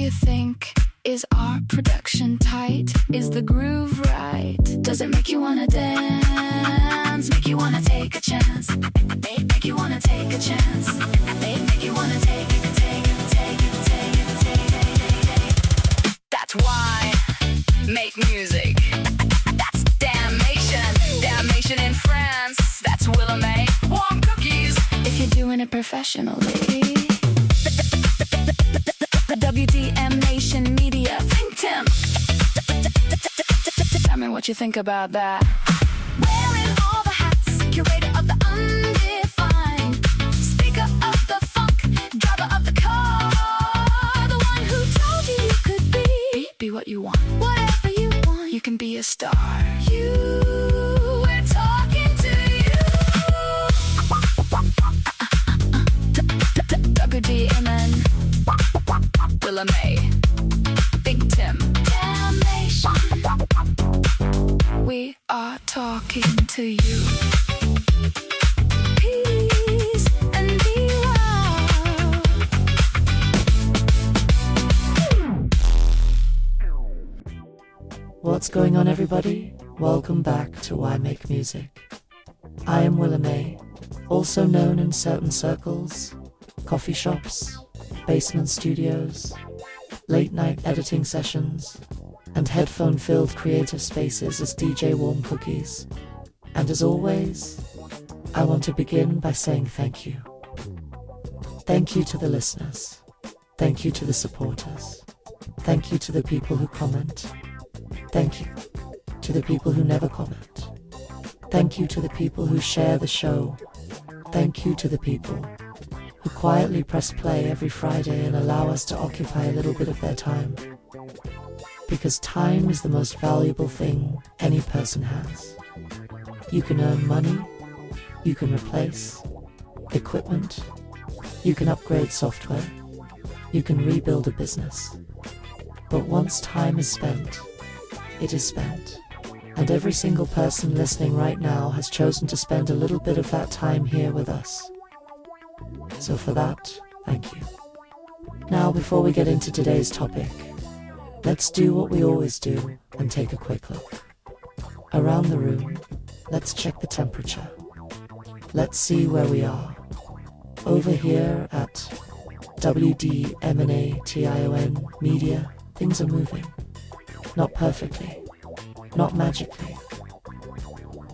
you think? Is our production tight? Is the groove right? Does it make you wanna dance? Make you wanna take a chance? Make you wanna take a chance? Make you wanna take. That's why make music. That's damnation. Damnation in France. That's Willa May. Warm cookies. If you're doing it professionally. WDMNation MEDIA. Think Tim. Tell me what you think about that. Wearing all the hats, curator of the undefined, speaker of the funk, driver of the car, the one who told you you could be what you want. Whatever you want, you can be a star. We're talking to you. WDMN. Willa May, Big Tim, Damnation. We are talking to you. Peace and be well. What's going on, everybody? Welcome back to Why Make Music. I am Willa May, also known in certain circles, coffee shops, basement studios, late-night editing sessions, and headphone-filled creative spaces as DJ Warm Cookies. And as always, I want to begin by saying thank you. Thank you to the listeners. Thank you to the supporters. Thank you to the people who comment. Thank you to the people who never comment. Thank you to the people who share the show. Thank you to the people who quietly press play every Friday and allow us to occupy a little bit of their time. Because time is the most valuable thing any person has. You can earn money, you can replace equipment, you can upgrade software, you can rebuild a business. But once time is spent, it is spent. And every single person listening right now has chosen to spend a little bit of that time here with us. So for that, thank you. Now, before we get into today's topic, let's do what we always do and take a quick look. Around the room, let's check the temperature. Let's see where we are. Over here at WDMNation MEDIA, things are moving. Not perfectly, not magically,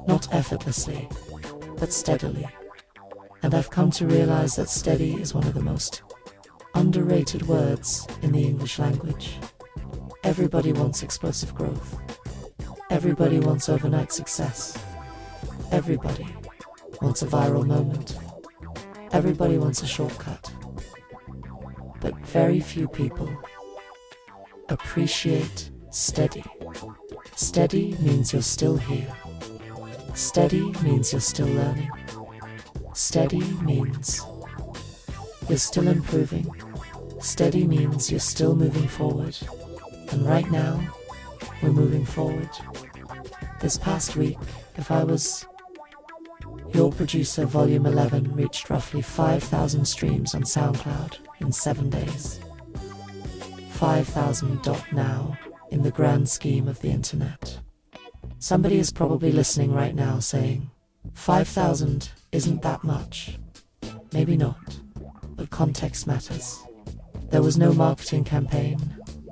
not effortlessly, but steadily. And I've come to realize that steady is one of the most underrated words in the English language. Everybody wants explosive growth. Everybody wants overnight success. Everybody wants a viral moment. Everybody wants a shortcut. But very few people appreciate steady. Steady means you're still here. Steady means you're still learning. Steady means you're still improving. Steady means you're still moving forward. And right now, we're moving forward. This past week, If I Was Your Producer Volume 11 reached roughly 5,000 streams on SoundCloud in 7 days. 5,000 now in the grand scheme of the internet. Somebody is probably listening right now saying, 5,000 isn't that much. Maybe not, but context matters. There was no marketing campaign,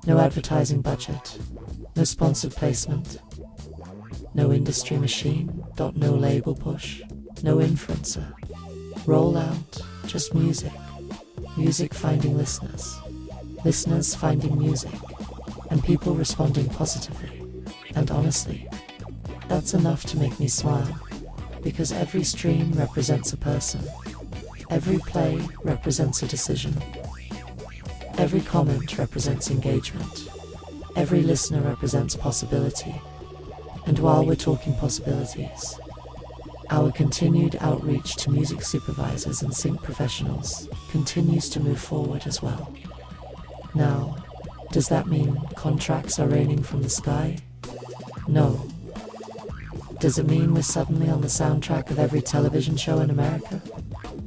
no advertising budget, no sponsored placement, no industry machine, no label push, no influencer. Rollout, just music. Music finding listeners. Listeners finding music. And people responding positively. And honestly, that's enough to make me smile. Because every stream represents a person. Every play represents a decision. Every comment represents engagement. Every listener represents possibility. And while we're talking possibilities, our continued outreach to music supervisors and sync professionals continues to move forward as well. Now, does that mean contracts are raining from the sky? No. Does it mean we're suddenly on the soundtrack of every television show in America?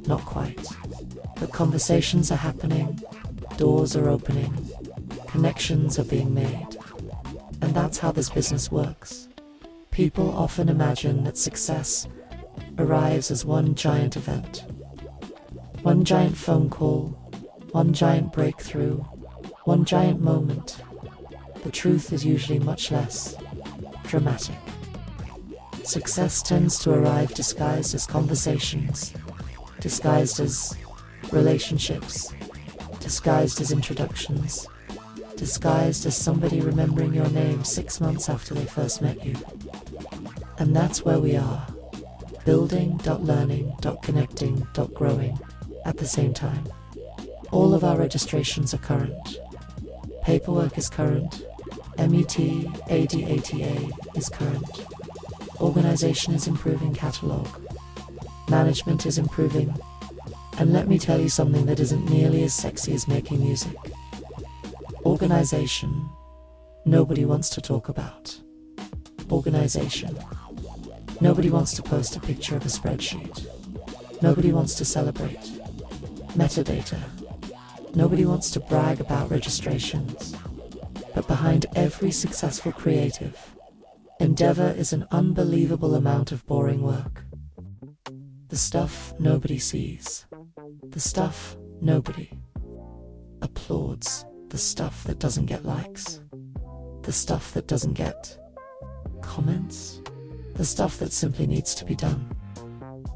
Not quite. But conversations are happening, doors are opening, Connections are being made. And that's how this business works. People often imagine that success arrives as one giant event. One giant phone call, one giant breakthrough, one giant moment. The truth is usually much less dramatic. Success tends to arrive disguised as conversations, disguised as relationships, disguised as introductions, disguised as somebody remembering your name 6 months after they first met you. And that's where we are. Building, learning, connecting, growing at the same time. All of our registrations are current. Paperwork is current. METADATA is current. Organization is improving, catalog. Management is improving. And let me tell you something that isn't nearly as sexy as making music. Organization. Nobody wants to talk about. Organization. Nobody wants to post a picture of a spreadsheet. Nobody wants to celebrate. Metadata. Nobody wants to brag about registrations. But behind every successful creative endeavor is an unbelievable amount of boring work. The stuff nobody sees. The stuff nobody applauds. The stuff that doesn't get likes. The stuff that doesn't get comments. The stuff that simply needs to be done.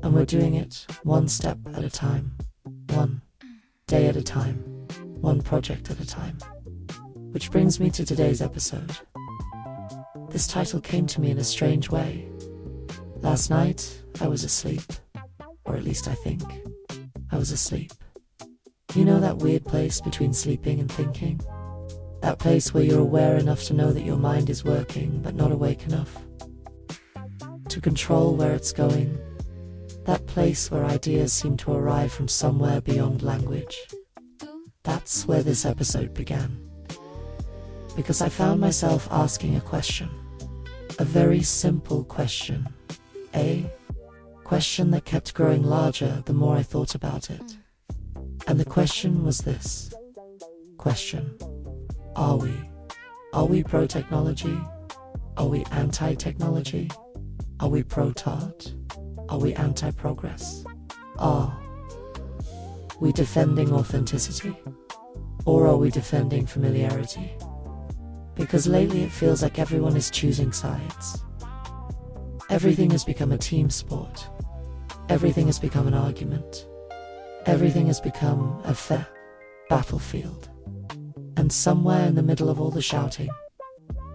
And we're doing it one step at a time. One day at a time. One project at a time. Which brings me to today's episode. This title came to me in a strange way. Last night, I was asleep. Or at least I think I was asleep. You know that weird place between sleeping and thinking? That place where you're aware enough to know that your mind is working, but not awake enough to control where it's going. That place where ideas seem to arrive from somewhere beyond language. That's where this episode began. Because I found myself asking a question. A very simple question. A question that kept growing larger the more I thought about it. And the question was this. Question. Are we pro-technology? Are we anti-technology? Are we pro-tart? Are we anti-progress? Are we defending authenticity? Or are we defending familiarity? Because lately it feels like everyone is choosing sides. Everything has become a team sport. Everything has become an argument. Everything has become a fair battlefield. And somewhere in the middle of all the shouting,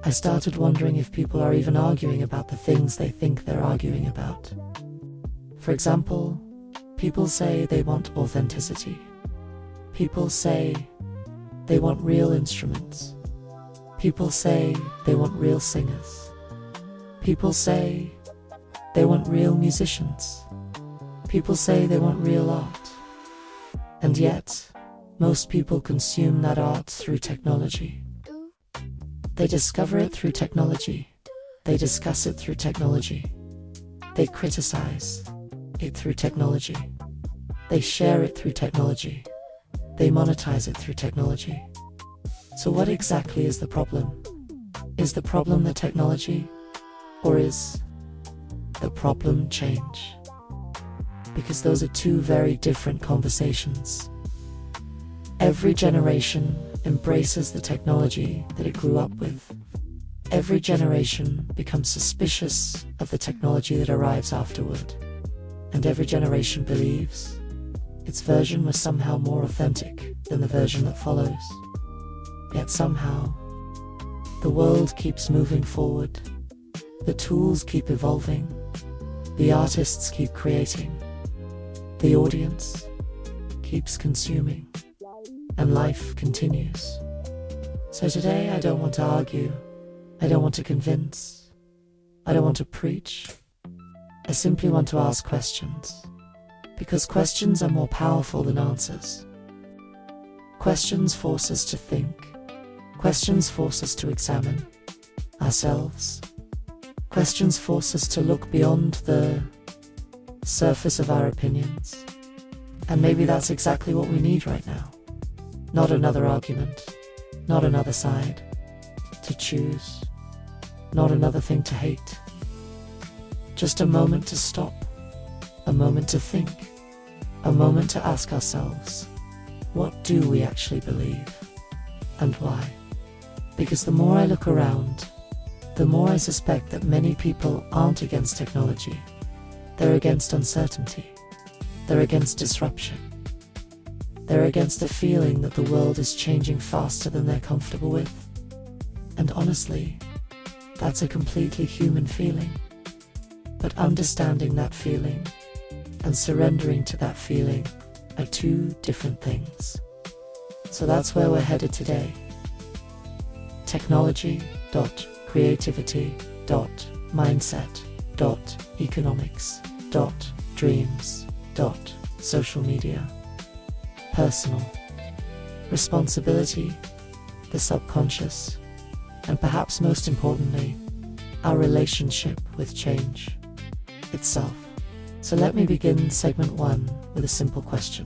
I started wondering if people are even arguing about the things they think they're arguing about. For example, people say they want authenticity. People say they want real instruments. People say they want real singers. People say they want real musicians. People say they want real art. And yet, most people consume that art through technology. They discover it through technology. They discuss it through technology. They criticize it through technology. They share it through technology. They monetize it through technology. So what exactly is the problem? Is the problem the technology? Or is the problem change? Because those are two very different conversations. Every generation embraces the technology that it grew up with. Every generation becomes suspicious of the technology that arrives afterward. And every generation believes its version was somehow more authentic than the version that follows. Yet somehow, the world keeps moving forward. The tools keep evolving. The artists keep creating. The audience keeps consuming. And life continues. So today I don't want to argue. I don't want to convince. I don't want to preach. I simply want to ask questions. Because questions are more powerful than answers. Questions force us to think. Questions force us to examine ourselves. Questions force us to look beyond the surface of our opinions. And maybe that's exactly what we need right now. Not another argument. not another side to choose, not another thing to hate. Just a moment to stop, a moment to think, a moment to ask ourselves, what do we actually believe? And why? Because the more I look around, the more I suspect that many people aren't against technology. They're against uncertainty. They're against disruption. They're against the feeling that the world is changing faster than they're comfortable with. And honestly, that's a completely human feeling. But understanding that feeling and surrendering to that feeling are two different things. So that's where we're headed today. Technology.creativity.mindset.economics.dreams.social media. Personal. Responsibility, the subconscious, and perhaps most importantly, our relationship with change itself. So let me begin segment 1 with a simple question.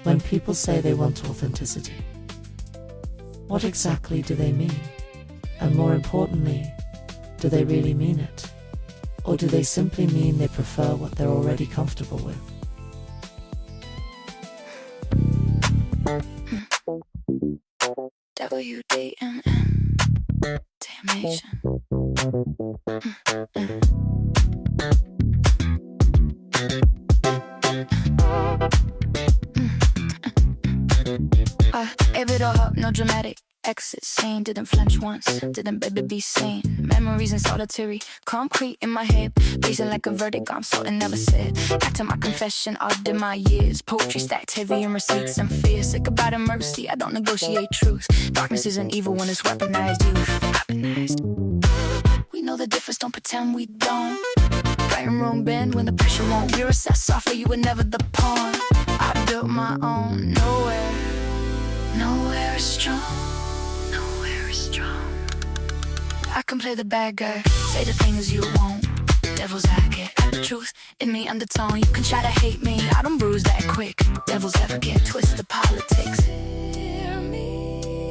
When people say they want authenticity, what exactly do they mean? And more importantly, do they really mean it? Or do they simply mean they prefer what they're already comfortable with? WDMN Damnation. Gave it all up, no dramatic exit scene. Didn't flinch once, didn't baby be seen. Memories in solitary, concrete in my head, pacing like a verdict I'm sorting, never said. Back to my confession, all in my years. Poetry stacked heavy in receipts and fear. Say goodbye to mercy, I don't negotiate truth. Darkness isn't evil when it's weaponized, weaponized. We know the difference, don't pretend we don't. Right and wrong bend when the pressure won't. We recess softly, you were never the pawn. I built my own, nowhere is strong. I can play the bad guy, say the things you won't. Devil's advocate, the truth in me undertone. You can try to hate me, I don't bruise that quick. Devil's advocate, twist the politics. Hear me.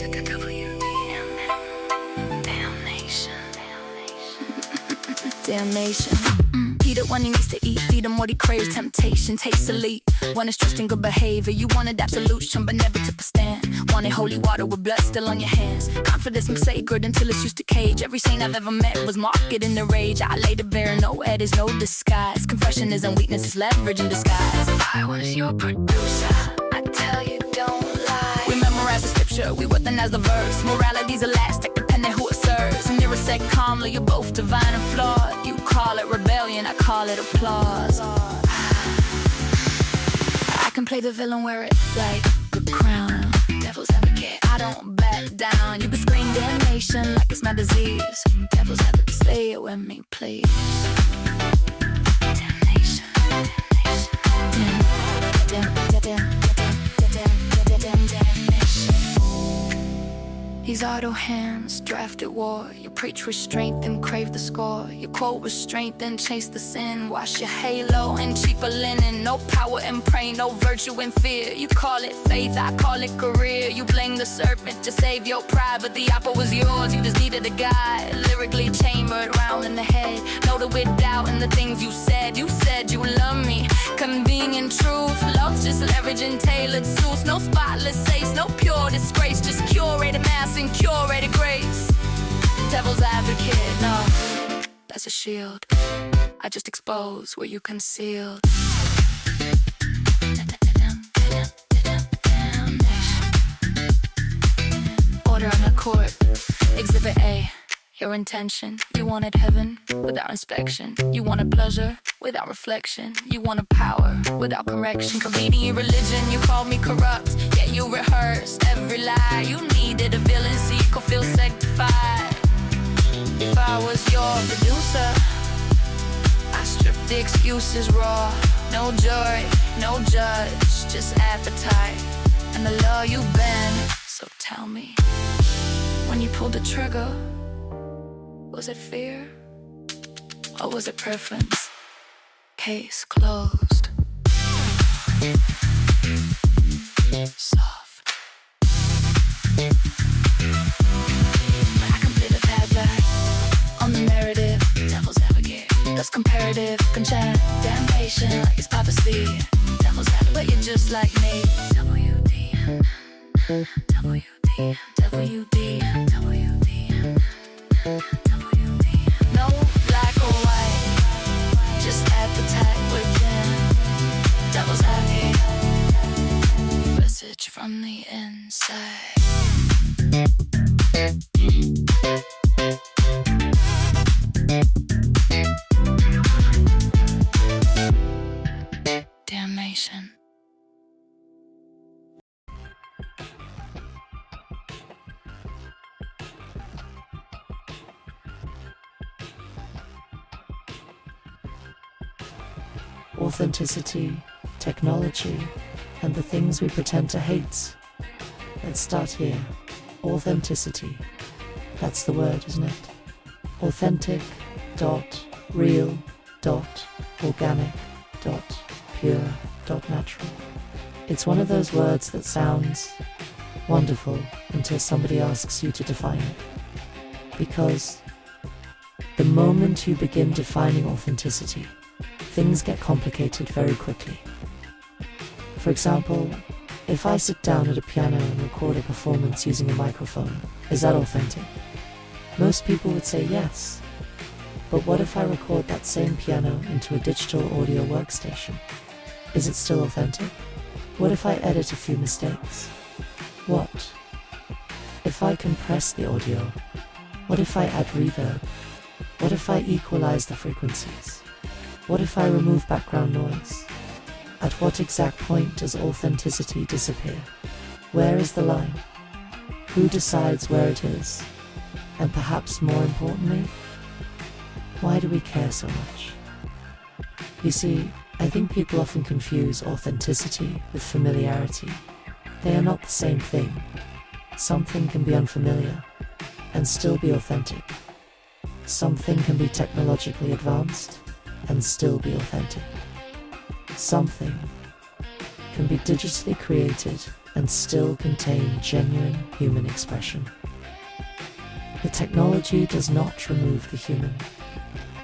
Damnation. Damnation. Eat it when he needs to eat, feed him what he craves. Temptation, taste elite. One is trusting good behavior. You wanted absolution, but never took a stand. Wanted holy water with blood still on your hands. Confidence seems sacred until it's used to cage. Every saint I've ever met was marked in the rage. I laid it bare, no edit, no disguise. Confession isn't weakness, it's leverage in disguise. If I was your producer, I'd tell you don't lie. We memorize the scripture, we weaponize the verse. Morality's elastic, depending who it serves. And you're a sec calmly, you're both divine and flawed. You call it rebellion, I call it applause. I can play the villain, wear it like a crown. Devil's advocate, I don't back down. You can scream damnation like it's my disease. Devil's advocate, say it with me, please. Damnation, damnation. These idle hands drafted war. You preach restraint and crave the score. You quote restraint and chase the sin. Wash your halo in cheaper linen. No power in praying, no virtue in fear. You call it faith, I call it career. You blame the serpent to save your pride, but the apple was yours, you just needed a guide. Lyrically chambered round in the head, loaded with doubt in the things you said. You said you love me, convenient truth. Love's just leverage and tailored suits. No spotless face, no pure disgrace. Just curated mass and curated grace. Devil's advocate, no, that's a shield. I just expose where you concealed. Order on the court, Exhibit A. Your intention, you wanted heaven without inspection. You wanted pleasure without reflection. You wanted power without correction. Convenient religion, you called me corrupt, yet you rehearsed every lie. You needed a villain so you could feel sanctified. If I was your producer, I stripped the excuses raw. No jury, no judge, just appetite and the law you bend. So tell me, when you pulled the trigger, was it fear or was it preference? Case closed. Soft. narrative, contamination, like it's Papa Speed. Devil's advocate, but you're just like me. WDM, WDM, WDM, WDM, WDM. No black or white, just appetite within. Devil's advocate, message from the inside. Damnation. Authenticity, technology, and the things we pretend to hate. Let's start here. Authenticity. That's the word, isn't it? Authentic, real, organic, pure, natural. It's one of those words that sounds wonderful until somebody asks you to define it. Because the moment you begin defining authenticity, things get complicated very quickly. For example, if I sit down at a piano and record a performance using a microphone, is that authentic? Most people would say yes. But what if I record that same piano into a digital audio workstation? Is it still authentic? What if I edit a few mistakes? What if I compress the audio? What if I add reverb? What if I equalize the frequencies? What if I remove background noise? At what exact point does authenticity disappear? Where is the line? Who decides where it is? And perhaps more importantly, why do we care so much? You see, I think people often confuse authenticity with familiarity. They are not the same thing. Something can be unfamiliar and still be authentic. Something can be technologically advanced and still be authentic. Something can be digitally created and still contain genuine human expression. The technology does not remove the human.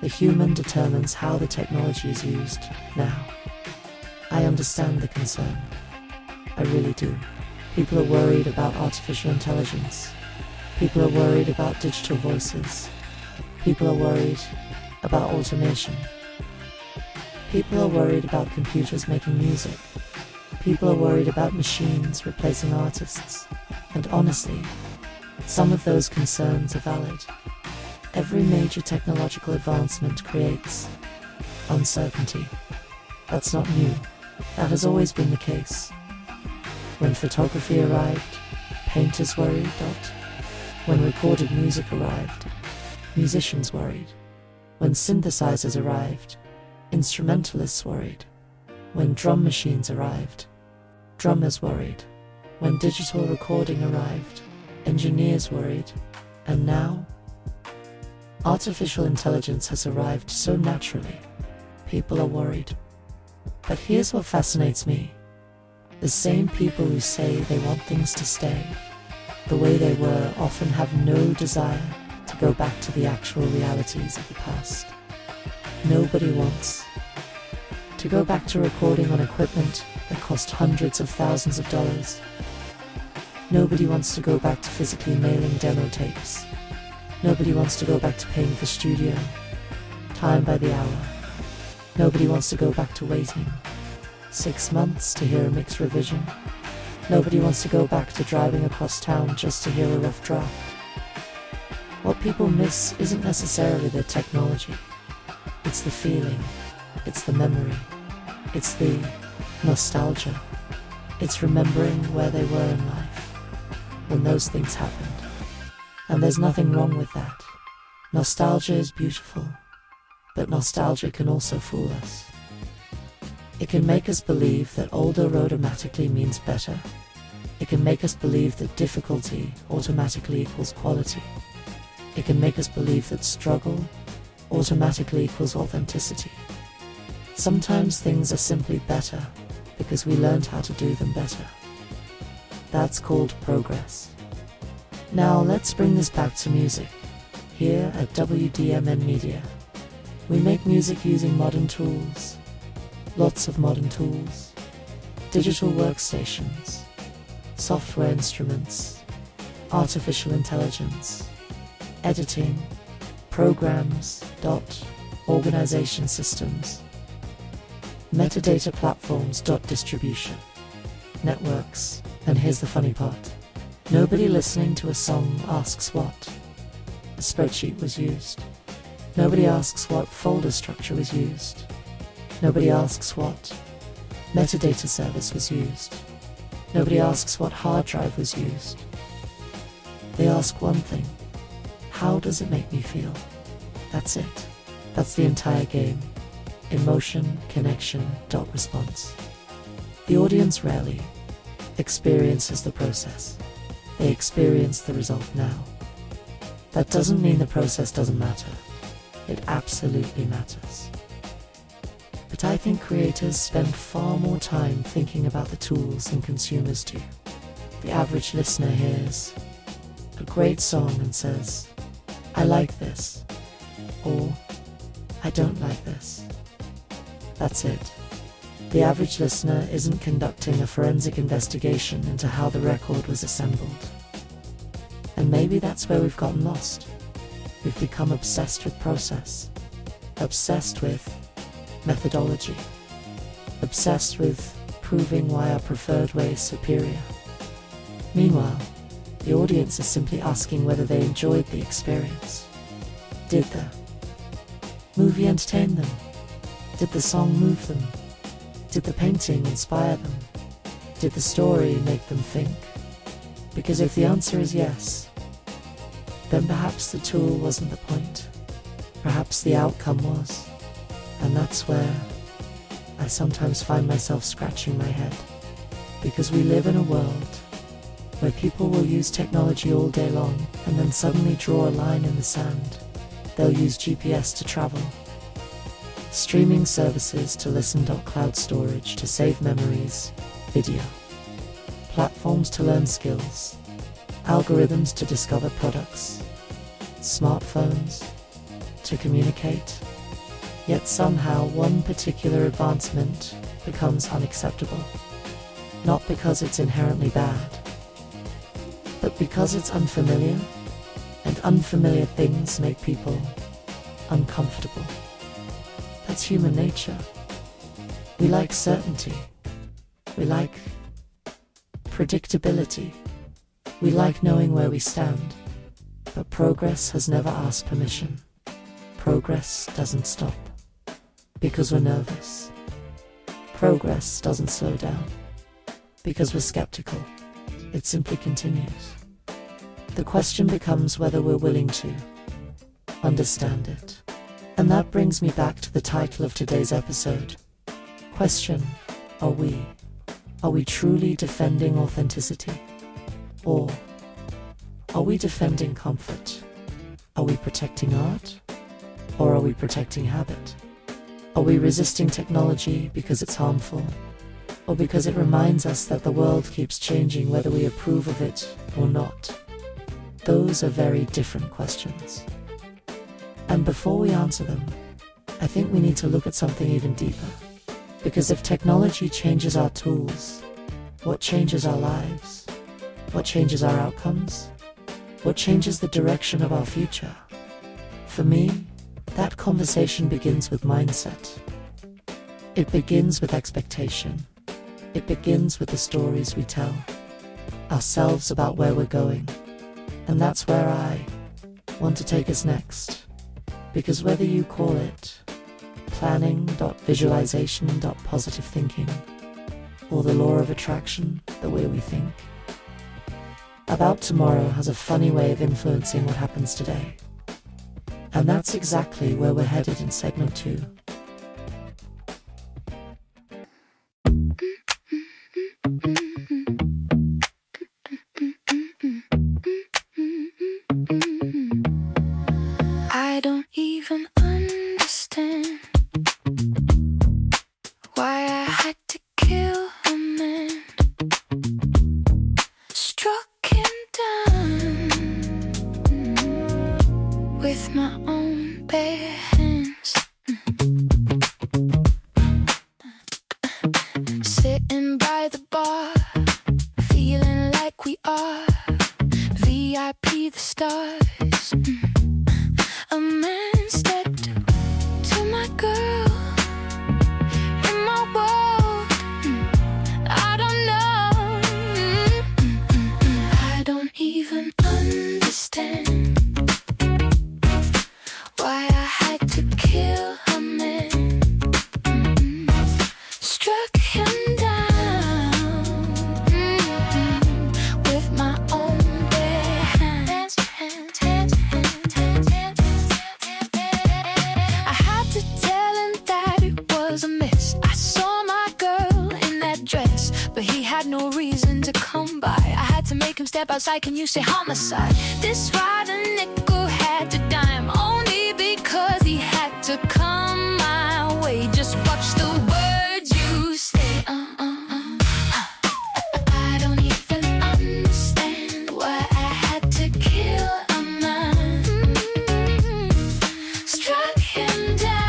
The human determines how the technology is used now. I understand the concern. I really do. People are worried about artificial intelligence. People are worried about digital voices. People are worried about automation. People are worried about computers making music. People are worried about machines replacing artists. And honestly, some of those concerns are valid. Every major technological advancement creates uncertainty. That's not new. That has always been the case. When photography arrived, painters worried. When recorded music arrived, musicians worried. When synthesizers arrived, instrumentalists worried. When drum machines arrived, drummers worried. When digital recording arrived, engineers worried. And now, artificial intelligence has arrived so naturally, people are worried. But here's what fascinates me. The same people who say they want things to stay the way they were often have no desire to go back to the actual realities of the past. Nobody wants to go back to recording on equipment that cost hundreds of thousands of dollars. Nobody wants to go back to physically mailing demo tapes. Nobody wants to go back to paying for studio time by the hour. Nobody wants to go back to waiting 6 months to hear a mix revision. Nobody wants to go back to driving across town just to hear a rough draft. What people miss isn't necessarily the technology. It's the feeling. It's the memory. It's the nostalgia. It's remembering where they were in life when those things happened. And there's nothing wrong with that. Nostalgia is beautiful, but nostalgia can also fool us. It can make us believe that older automatically means better. It can make us believe that difficulty automatically equals quality. It can make us believe that struggle automatically equals authenticity. Sometimes things are simply better because we learned how to do them better. That's called progress. Now let's bring this back to music, here at WDMN Media. We make music using modern tools, lots of modern tools, digital workstations, software instruments, artificial intelligence, editing, programs, organization systems, metadata platforms, distribution, networks, and here's the funny part. Nobody listening to a song asks what a spreadsheet was used. Nobody asks what folder structure was used. Nobody asks what metadata service was used. Nobody asks what hard drive was used. They ask one thing: how does it make me feel? That's it. That's the entire game. Emotion, connection, response. The audience rarely experiences the process. They experience the result now. That doesn't mean the process doesn't matter. It absolutely matters. But I think creators spend far more time thinking about the tools than consumers do. The average listener hears a great song and says, "I like this," or "I don't like this." That's it. The average listener isn't conducting a forensic investigation into how the record was assembled. And maybe that's where we've gotten lost. We've become obsessed with process, obsessed with methodology, obsessed with proving why our preferred way is superior. Meanwhile, the audience is simply asking whether they enjoyed the experience. Did the movie entertain them? Did the song move them? Did the painting inspire them? Did the story make them think? Because if the answer is yes, then perhaps the tool wasn't the point. Perhaps the outcome was. And that's where I sometimes find myself scratching my head. Because we live in a world where people will use technology all day long and then suddenly draw a line in the sand. They'll use GPS to travel, streaming services to listen, cloud storage to save memories, video, platforms to learn skills, algorithms to discover products, smartphones to communicate. Yet somehow one particular advancement becomes unacceptable. Not because it's inherently bad, but because it's unfamiliar, and unfamiliar things make people uncomfortable. That's human nature. We like certainty. We like predictability. We like knowing where we stand. But progress has never asked permission. Progress doesn't stop because we're nervous. Progress doesn't slow down because we're skeptical. It simply continues. The question becomes whether we're willing to understand it. And that brings me back to the title of today's episode. Question: are we truly defending authenticity? Or are we defending comfort? Are we protecting art? Or are we protecting habit? Are we resisting technology because it's harmful? Or because it reminds us that the world keeps changing whether we approve of it or not? Those are very different questions. And before we answer them, I think we need to look at something even deeper. Because if technology changes our tools, what changes our lives? What changes our outcomes? What changes the direction of our future? For me, that conversation begins with mindset. It begins with expectation. It begins with the stories we tell ourselves about where we're going. And that's where I want to take us next. Because whether you call it planning, visualization, positive thinking, or the law of attraction, the way we think about tomorrow has a funny way of influencing what happens today. And that's exactly where we're headed in segment 2. I don't even understand why I had to kill a man. Struck him down with my own bare hands. step outside, can you say homicide? This ride a nickel had to dime, only because he had to come my way. Just watch the words you say. I don't even understand why I had to kill a man. Struck him down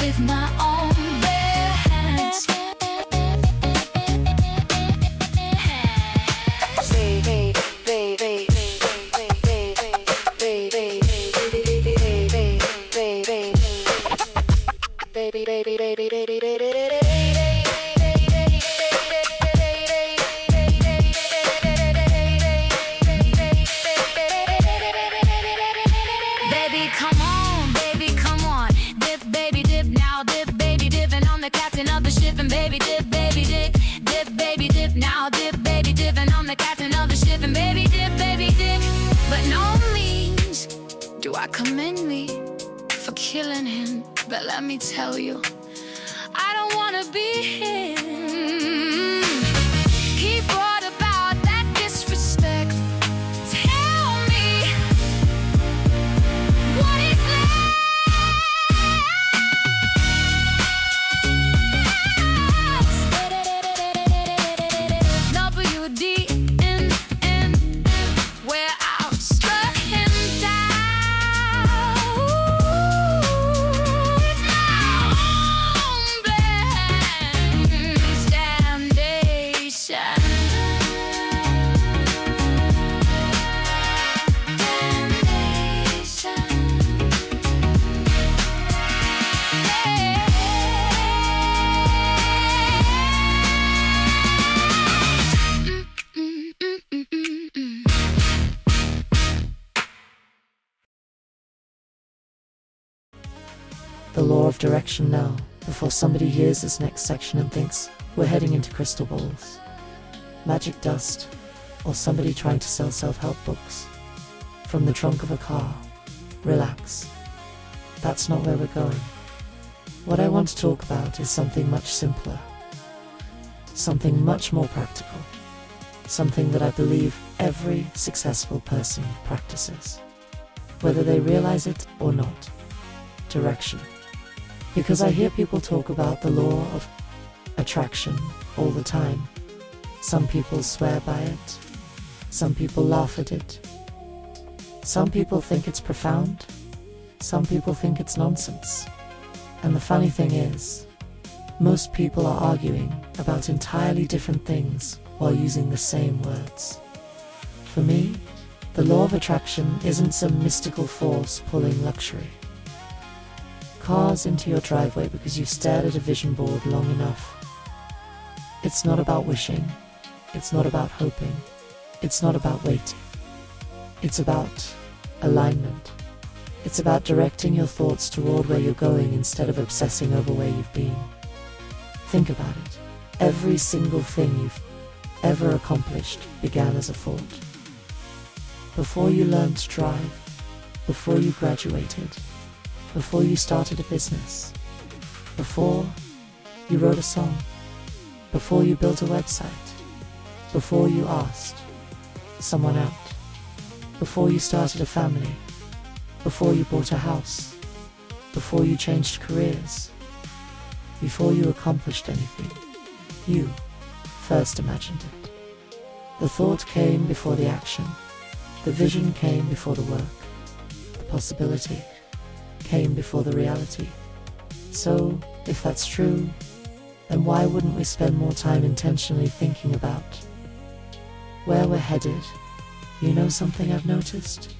with my own bare hands. Baby, come on, baby, come on. Dip, baby, dip, now dip, baby, dip. And I'm the captain of the ship, and baby, dip, dip, baby, dip, now dip, baby, dip. And I'm the captain of the ship, and baby, dip, dip. But no means do I commend me for killing him. But let me tell you, I don't wanna be him. He brought about that disrespect. Tell me what is left. WDMN, where I struck him down. It's my own blameless damnation. The law of direction now, before somebody hears this next section and thinks we're heading into crystal balls, magic dust, or somebody trying to sell self-help books from the trunk of a car. Relax. That's not where we're going. What I want to talk about is something much simpler, something much more practical, something that I believe every successful person practices, whether they realize it or not. Direction. Because I hear people talk about the law of attraction all the time. Some people swear by it. Some people laugh at it. Some people think it's profound. Some people think it's nonsense. And the funny thing is, most people are arguing about entirely different things while using the same words. For me, the law of attraction isn't some mystical force pulling luxury. Cars into your driveway because you stared at a vision board long enough. It's not about wishing. It's not about hoping. It's not about waiting. It's about alignment. It's about directing your thoughts toward where you're going instead of obsessing over where you've been. Think about it. Every single thing you've ever accomplished began as a thought. Before you learned to drive, before you graduated, before you started a business, before you wrote a song, before you built a website, before you asked someone out, before you started a family, before you bought a house, before you changed careers, before you accomplished anything, you first imagined it. The thought came before the action, the vision came before the work, the possibility came before the reality. So, if that's true, then why wouldn't we spend more time intentionally thinking about where we're headed? You know something I've noticed?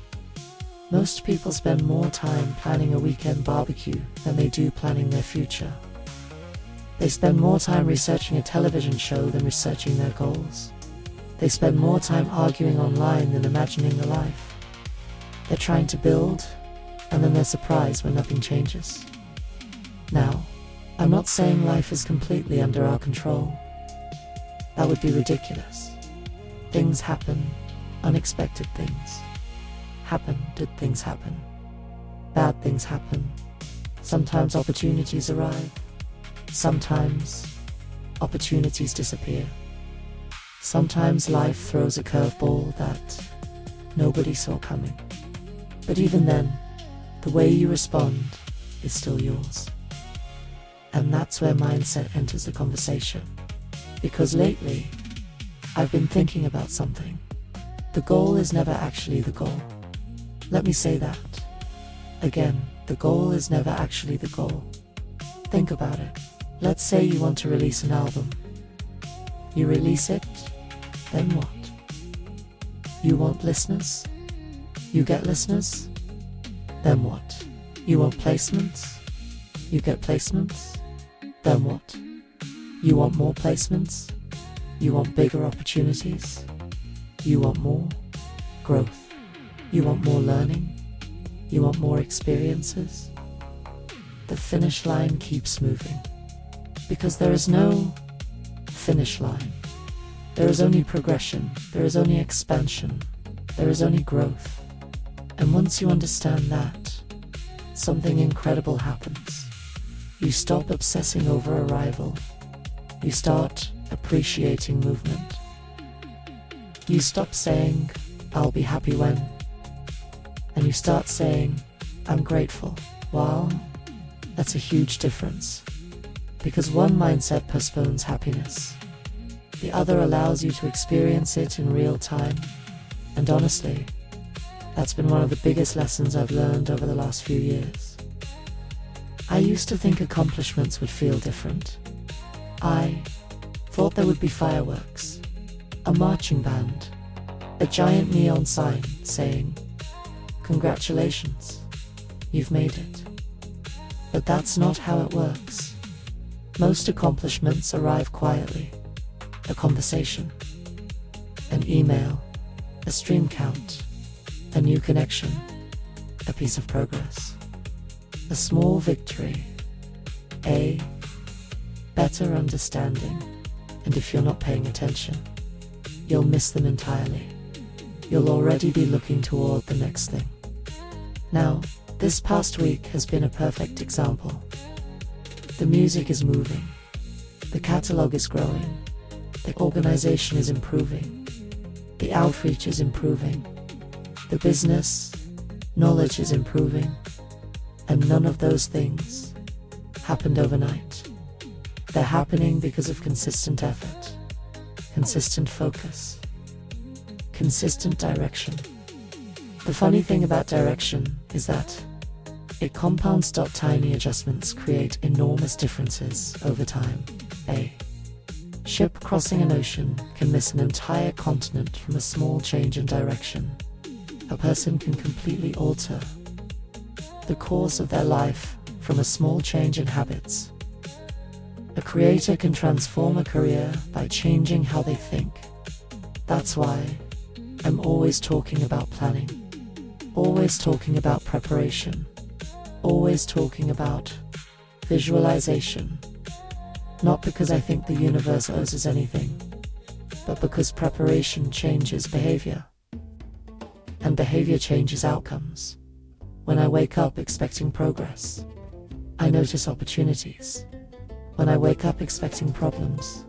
Most people spend more time planning a weekend barbecue than they do planning their future. They spend more time researching a television show than researching their goals. They spend more time arguing online than imagining the life they're trying to build, and then they're surprised when nothing changes. Now, I'm not saying life is completely under our control. That would be ridiculous. Things happen, unexpected things happen. Good things happen, bad things happen. Sometimes opportunities arrive, sometimes opportunities disappear. Sometimes life throws a curveball that nobody saw coming. But even then, the way you respond is still yours. And that's where mindset enters the conversation. Because lately, I've been thinking about something. The goal is never actually the goal. Let me say that. Again, the goal is never actually the goal. Think about it. Let's say you want to release an album. You release it, then what? You want listeners? You get listeners? Then what? You want placements? You get placements? Then what? You want more placements? You want bigger opportunities? You want more growth? You want more learning? You want more experiences? The finish line keeps moving. Because there is no finish line. There is only progression. There is only expansion. There is only growth. And once you understand that, something incredible happens. You stop obsessing over arrival. You start appreciating movement. You stop saying, I'll be happy when, and you start saying, I'm grateful. Wow, that's a huge difference. Because one mindset postpones happiness. The other allows you to experience it in real time. And honestly, that's been one of the biggest lessons I've learned over the last few years. I used to think accomplishments would feel different. I thought there would be fireworks, a marching band, a giant neon sign saying, congratulations, you've made it. But that's not how it works. Most accomplishments arrive quietly. A conversation, an email, a stream count, a new connection, a piece of progress, a small victory, a better understanding. And if you're not paying attention, you'll miss them entirely. You'll already be looking toward the next thing. Now, this past week has been a perfect example. The music is moving. The catalog is growing. The organization is improving. The outreach is improving. The business, knowledge is improving. And none of those things happened overnight. They're happening because of consistent effort, consistent focus, consistent direction. The funny thing about direction is that it compounds. Tiny adjustments create enormous differences over time. A ship crossing an ocean can miss an entire continent from a small change in direction. A person can completely alter the course of their life from a small change in habits. A creator can transform a career by changing how they think. That's why I'm always talking about planning, always talking about preparation, always talking about visualization. Not because I think the universe owes us anything, but because preparation changes behavior. And behavior changes outcomes. When I wake up expecting progress, I notice opportunities. When I wake up expecting problems,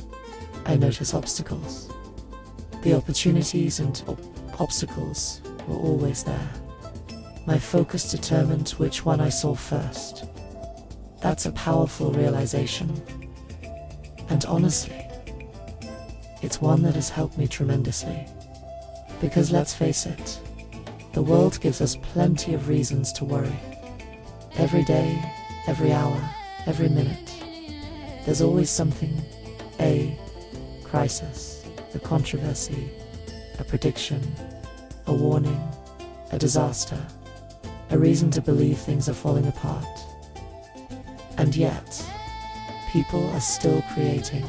I notice obstacles. The opportunities and obstacles were always there. My focus determined which one I saw first. That's a powerful realization. And honestly, it's one that has helped me tremendously. Because let's face it, the world gives us plenty of reasons to worry. Every day, every hour, every minute, there's always something. A crisis, a controversy, a prediction, a warning, a disaster, a reason to believe things are falling apart. And yet, people are still creating.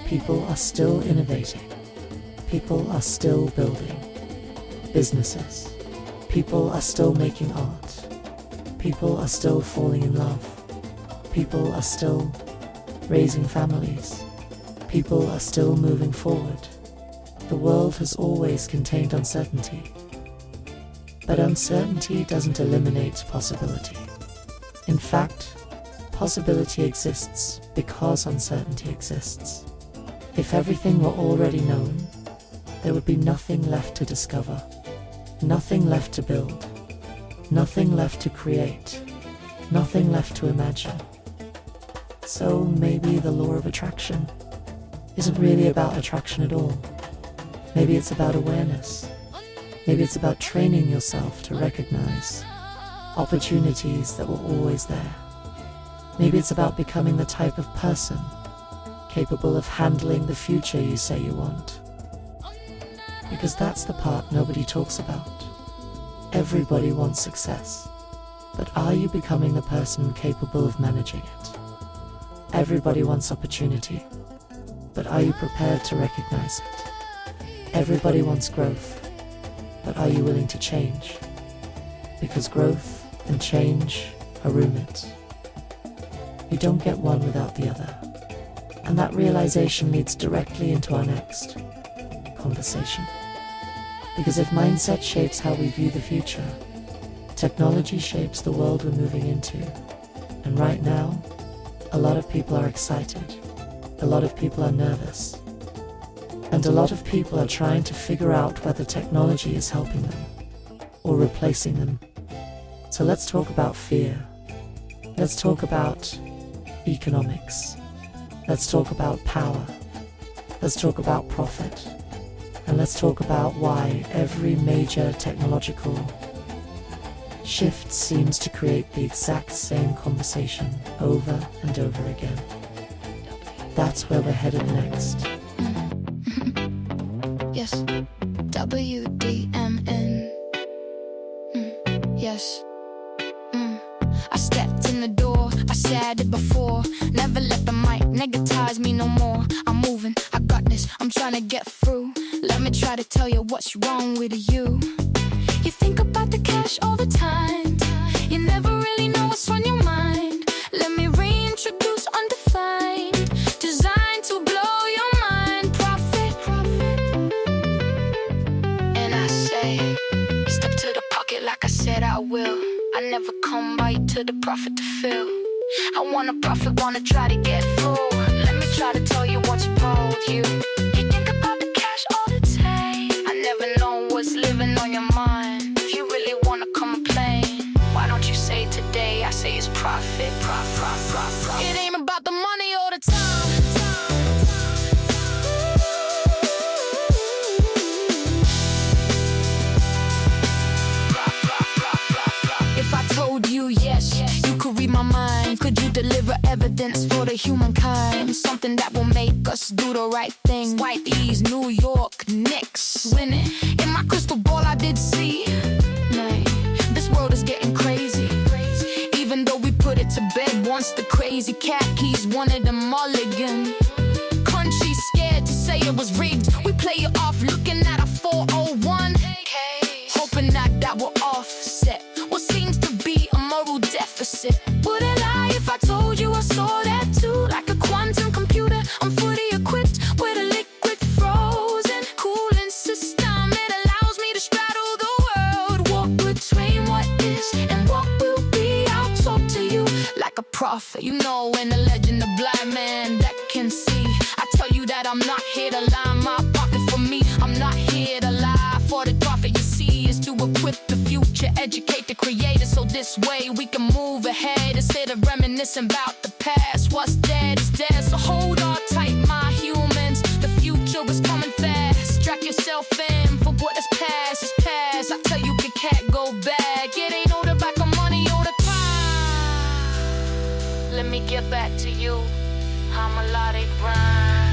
People are still innovating. People are still building businesses. People are still making art. People are still falling in love. People are still raising families. People are still moving forward. The world has always contained uncertainty. But uncertainty doesn't eliminate possibility. In fact, possibility exists because uncertainty exists. If everything were already known, there would be nothing left to discover, nothing left to build, nothing left to create, nothing left to imagine. So maybe the law of attraction isn't really about attraction at all. Maybe it's about awareness. Maybe it's about training yourself to recognize opportunities that were always there. Maybe it's about becoming the type of person capable of handling the future you say you want. Because that's the part nobody talks about. Everybody wants success, but are you becoming the person capable of managing it? Everybody wants opportunity, but are you prepared to recognize it? Everybody wants growth, but are you willing to change? Because growth and change are roommates. You don't get one without the other. And that realization leads directly into our next conversation. Because if mindset shapes how we view the future, technology shapes the world we're moving into. And right now, a lot of people are excited, a lot of people are nervous, and a lot of people are trying to figure out whether technology is helping them or replacing them. So let's talk about fear. Let's talk about economics. Let's talk about power. Let's talk about profit. And let's talk about why every major technological shift seems to create the exact same conversation over and over again. That's where we're headed next. Yes, WDMN. Yes. I stepped in the door, I said it before. Never let the mic negatize me no more. I'm moving, I got this, I'm trying to get through. Let me try to tell you what's wrong with you. You think about the cash all the time. You never really know what's on your mind. Let me reintroduce undefined, designed to blow your mind. Profit. And I say, step to the pocket like I said I will. I never come by to the profit to fill. I wanna profit, wanna try to get full. Let me try to tell you what's bold you. You think about the cash all the time. I never know what's living on your mind. If you really wanna complain, why don't you say today? I say it's profit, profit. It ain't about the money all the time. If I told you yes, you could read my mind. Could you deliver evidence for the humankind? Something that will make us do the right thing. White these New York Knicks winning. In my crystal ball I did see, man, this world is getting crazy. Even though we put it to bed once, the crazy cat keys wanted a mulligan. Country scared to say it was rigged. We play it off looking at a 401. Hoping that will offset what seems to be a moral deficit. Would I lie if I told you I saw that too? Like a quantum computer, I'm fully equipped with a liquid frozen cooling system. It allows me to straddle the world, walk between what is and what will be. I'll talk to you like a prophet, you know, in the legend of blind man that can see. I tell you that I'm not here to line my pocket for me. I'm not here to lie for the profit. You see, is to equip the future, educate the creator, so this way we can move ahead instead of reminiscing about the past. What's dead is dead, so hold on tight, my humans. The future is coming fast. Strap yourself in for what is past is past. I tell you, it can't go back. It ain't all about the money all the time. Let me get back to you. How melodic rhyme.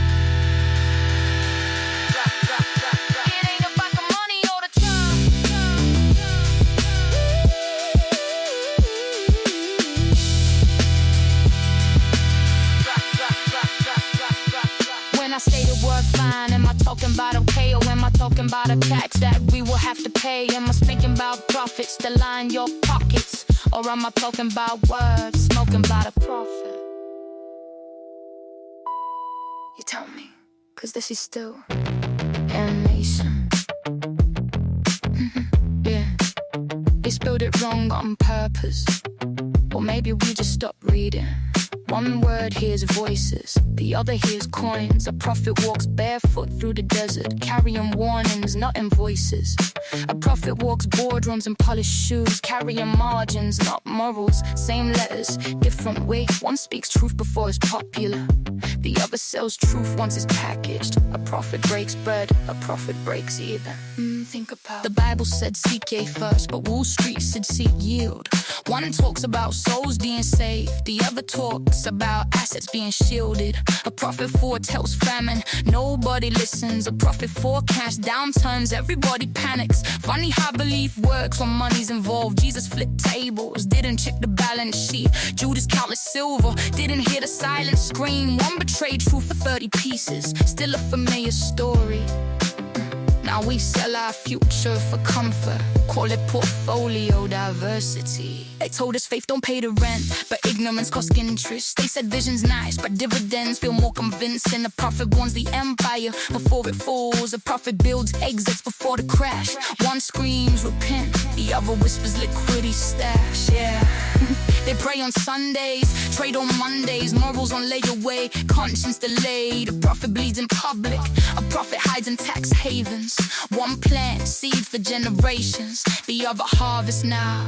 It ain't about the money all the time. When I say the word fine, am I talking about okay, or am I talking about a tax that we will have to pay? Am I speaking about profits that line your pockets, or am I talking about words, smoking about a profit? You tell me, 'cause this is still animation. Yeah, they spelled it wrong on purpose, or maybe we just stopped reading. One word hears voices, the other hears coins. A prophet walks barefoot through the desert, carrying warnings, not invoices. A prophet walks boardrooms in polished shoes, carrying margins, not morals. Same letters, different weight. One speaks truth before it's popular, the other sells truth once it's packaged. A prophet breaks bread, a prophet breaks even. Think about the Bible said seek ye first, but Wall Street said seek yield. One talks about souls being saved, the other talks about assets being shielded. A prophet foretells famine, nobody listens. A prophet forecasts downturns, everybody panics. Funny how belief works when money's involved. Jesus flipped tables, didn't check the balance sheet. Judas counted silver, didn't hear the silent scream. One betrayed truth for 30 pieces, still a familiar story. Now we sell our future for comfort, call it portfolio diversity. They told us faith don't pay the rent, but ignorance costs interest. They said vision's nice, but dividends feel more convincing. A prophet warns the empire before it falls. A prophet builds exits before the crash. One screams repent, the other whispers liquidity stash. Yeah. They pray on Sundays, trade on Mondays, morals on layaway, conscience delayed. A prophet bleeds in public, a prophet hides in tax havens. One plant, seed for generations, the other harvest now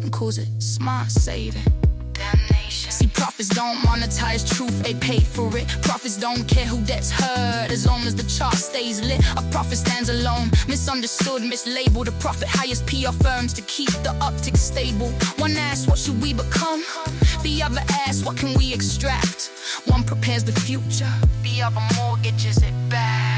and calls it smart saving. Damnation. See, prophets don't monetize truth, they pay for it. Prophets don't care who gets heard as long as the chart stays lit. A prophet stands alone, misunderstood, mislabeled. A prophet hires PR firms to keep the optics stable. One asks, what should we become? The other asks, what can we extract? One prepares the future, the other mortgages it back.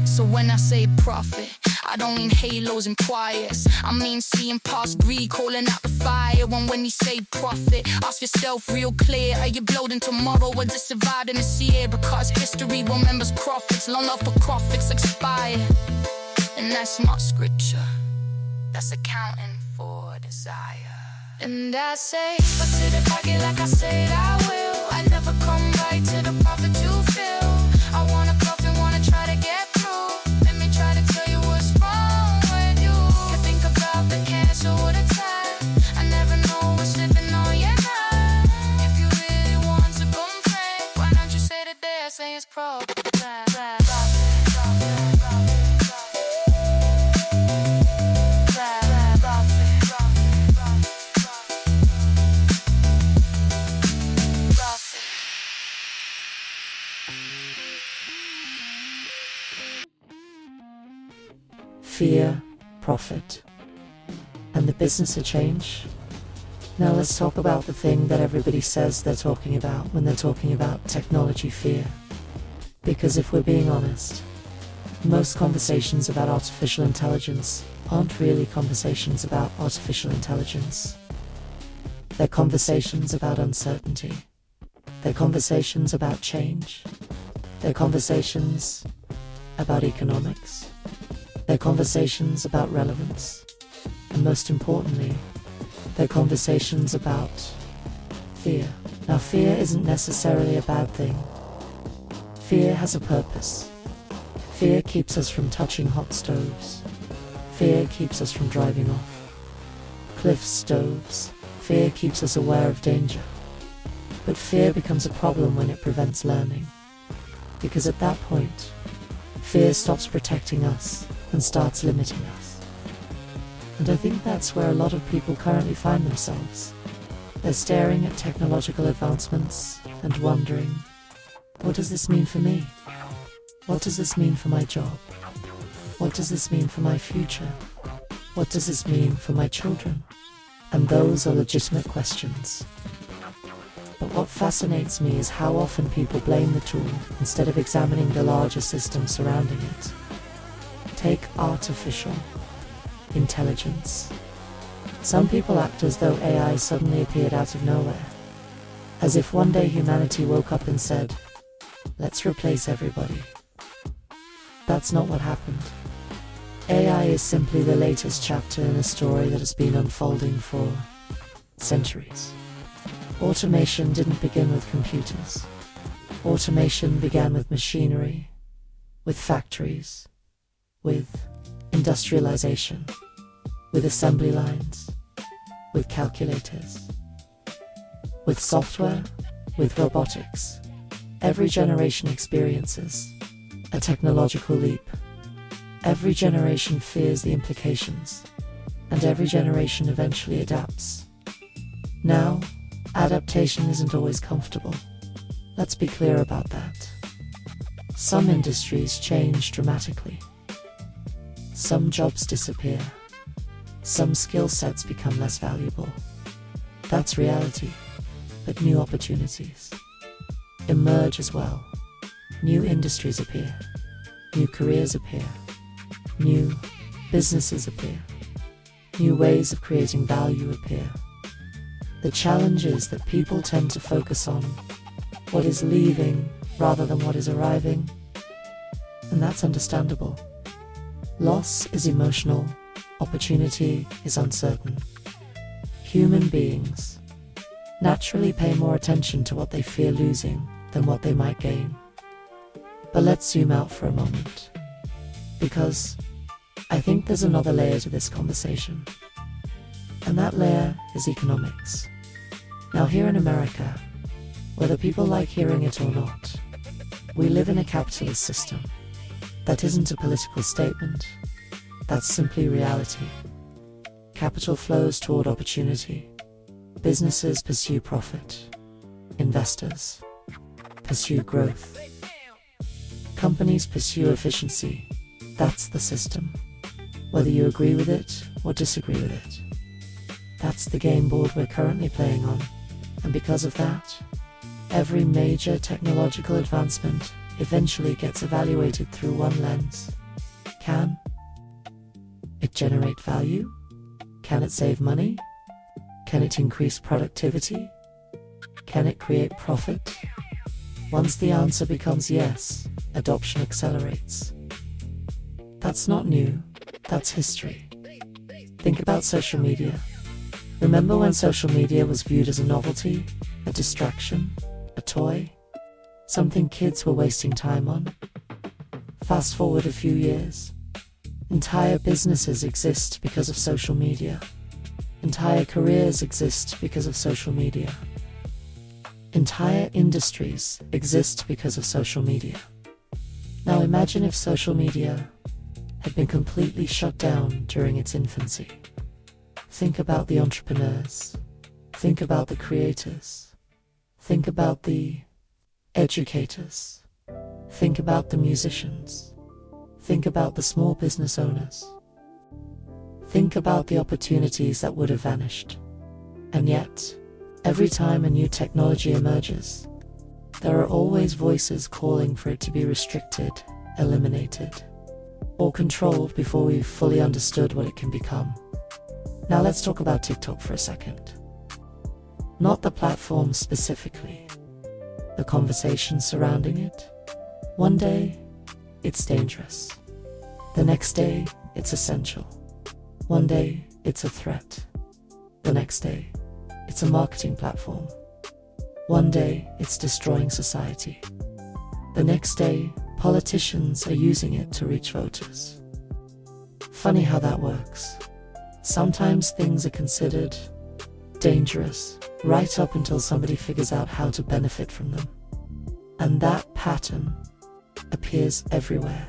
So when I say prophet, I don't mean halos and choirs. I mean seeing past greed, calling out the fire. When you say prophet, ask yourself real clear. Are you bloating tomorrow or just surviving this year? Because history remembers prophets, long love for prophets expire. And that's not scripture, that's accounting for desire. And I say, but to the pocket like I said I will. I never come back to the prophet you feel. I want a prophet, wanna try to get through. Let me try to tell you what's wrong with you. Can think about the cancer or the time. I never know what's slipping on your mind. If you really want to come frank, why don't you say that they're saying it's prophet? Fear, profit, and the business of change. Now let's talk about the thing that everybody says they're talking about when they're talking about technology fear. Because if we're being honest, most conversations about artificial intelligence aren't really conversations about artificial intelligence. They're conversations about uncertainty. They're conversations about change. They're conversations about economics. They're conversations about relevance. And most importantly, they're conversations about fear. Now, fear isn't necessarily a bad thing. Fear has a purpose. Fear keeps us from touching hot stoves. Fear keeps us from driving off cliff stoves. Fear keeps us aware of danger. But fear becomes a problem when it prevents learning. Because at that point, fear stops protecting us and starts limiting us. And I think that's where a lot of people currently find themselves. They're staring at technological advancements and wondering, what does this mean for me? What does this mean for my job? What does this mean for my future? What does this mean for my children? And those are legitimate questions. But what fascinates me is how often people blame the tool instead of examining the larger system surrounding it. Take artificial intelligence. Some people act as though AI suddenly appeared out of nowhere, as if one day humanity woke up and said, let's replace everybody. That's not what happened. AI is simply the latest chapter in a story that has been unfolding for centuries. Automation didn't begin with computers. Automation began with machinery, with factories, with industrialization, with assembly lines, with calculators, with software, With robotics, every generation experiences a technological leap. Every generation fears the implications, and every generation eventually adapts. Now, adaptation isn't always comfortable. Let's be clear about that. Some industries change dramatically. Some jobs disappear. Some skill sets become less valuable. That's reality. But new opportunities emerge as well. New industries appear. New careers appear. New businesses appear. New ways of creating value appear. The challenge is that people tend to focus on what is leaving rather than what is arriving. And that's understandable. Loss is emotional. Opportunity is uncertain. Human beings naturally pay more attention to what they fear losing than what they might gain. But let's zoom out for a moment, because I think there's another layer to this conversation, and that layer is economics. Now, here in America, whether people like hearing it or not, we live in a capitalist system. That isn't a political statement, that's simply reality. Capital flows toward opportunity. Businesses pursue profit. Investors pursue growth. Companies pursue efficiency. That's the system. Whether you agree with it or disagree with it. That's the game board we're currently playing on. And because of that, every major technological advancement eventually gets evaluated through one lens. Can it generate value? Can it save money? Can it increase productivity? Can it create profit? Once the answer becomes yes, adoption accelerates. That's not new, that's history. Think about social media. Remember when social media was viewed as a novelty, a distraction, a toy? Something kids were wasting time on? Fast forward a few years. Entire businesses exist because of social media. Entire careers exist because of social media. Entire industries exist because of social media. Now imagine if social media had been completely shut down during its infancy. Think about the entrepreneurs. Think about the creators. Think about the educators. Think about the musicians. Think about the small business owners. Think about the opportunities that would have vanished. And yet, every time a new technology emerges, there are always voices calling for it to be restricted, eliminated, or controlled before we've fully understood what it can become. Now let's talk about TikTok for a second. Not the platform specifically, the conversation surrounding it. One day, it's dangerous. The next day, it's essential. One day, it's a threat. The next day, it's a marketing platform. One day, it's destroying society. The next day, politicians are using it to reach voters. Funny how that works. Sometimes things are considered dangerous right up until somebody figures out how to benefit from them. And that pattern appears everywhere.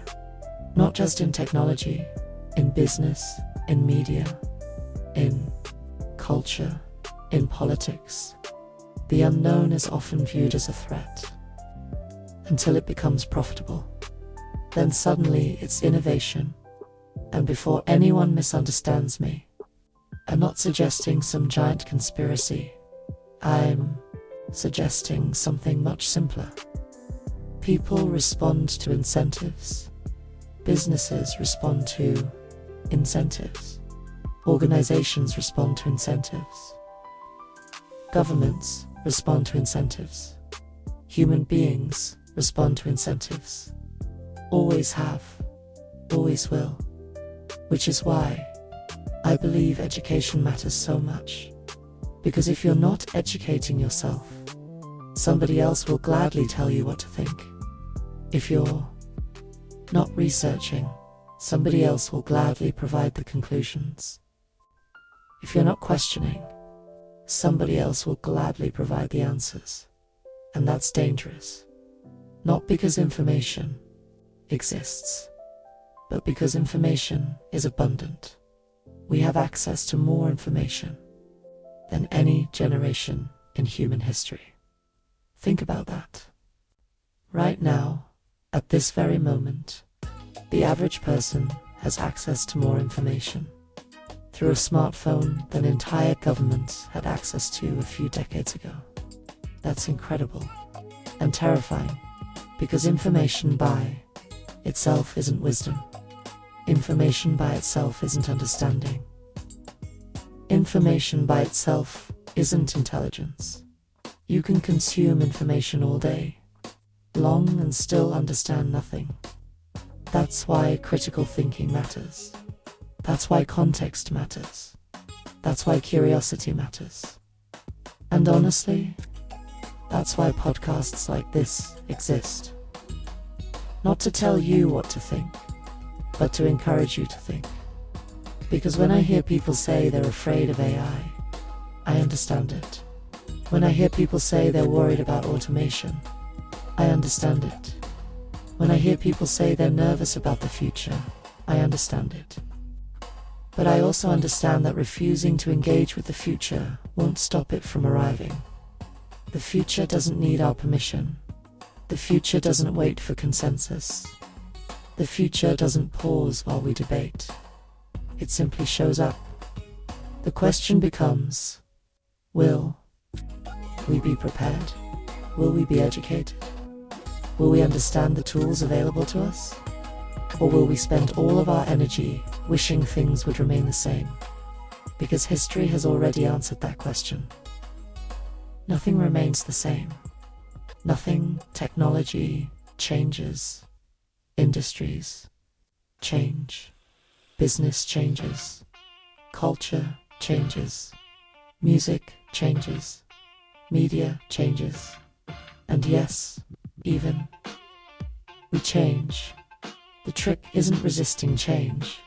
Not just in technology, in business, in media, in culture, in politics. The unknown is often viewed as a threat, until it becomes profitable. Then suddenly it's innovation. And before anyone misunderstands me, I'm not suggesting some giant conspiracy. I'm suggesting something much simpler. People respond to incentives. Businesses respond to incentives. Organizations respond to incentives. Governments respond to incentives. Human beings respond to incentives. Always have, always will. Which is why I believe education matters so much. Because if you're not educating yourself, somebody else will gladly tell you what to think. If you're not researching, somebody else will gladly provide the conclusions. If you're not questioning, somebody else will gladly provide the answers. And that's dangerous. Not because information exists, but because information is abundant. We have access to more information than any generation in human history. Think about that. Right now, at this very moment, the average person has access to more information through a smartphone than entire governments had access to a few decades ago. That's incredible and terrifying, because information by itself isn't wisdom. Information by itself isn't understanding. Information by itself isn't intelligence. You can consume information all day long and still understand nothing. That's why critical thinking matters. That's why context matters. That's why curiosity matters. And honestly, that's why podcasts like this exist. Not to tell you what to think, but to encourage you to think. Because when I hear people say they're afraid of AI, I understand it. When I hear people say they're worried about automation, I understand it. When I hear people say they're nervous about the future, I understand it. But I also understand that refusing to engage with the future won't stop it from arriving. The future doesn't need our permission. The future doesn't wait for consensus. The future doesn't pause while we debate. It simply shows up. The question becomes, will we be prepared? Will we be educated? Will we understand the tools available to us? Or will we spend all of our energy wishing things would remain the same? Because history has already answered that question. Nothing remains the same. Nothing. Technology changes. Industries change. Business changes. Culture changes. Music changes. Media changes. And yes, even we change. The trick isn't resisting change.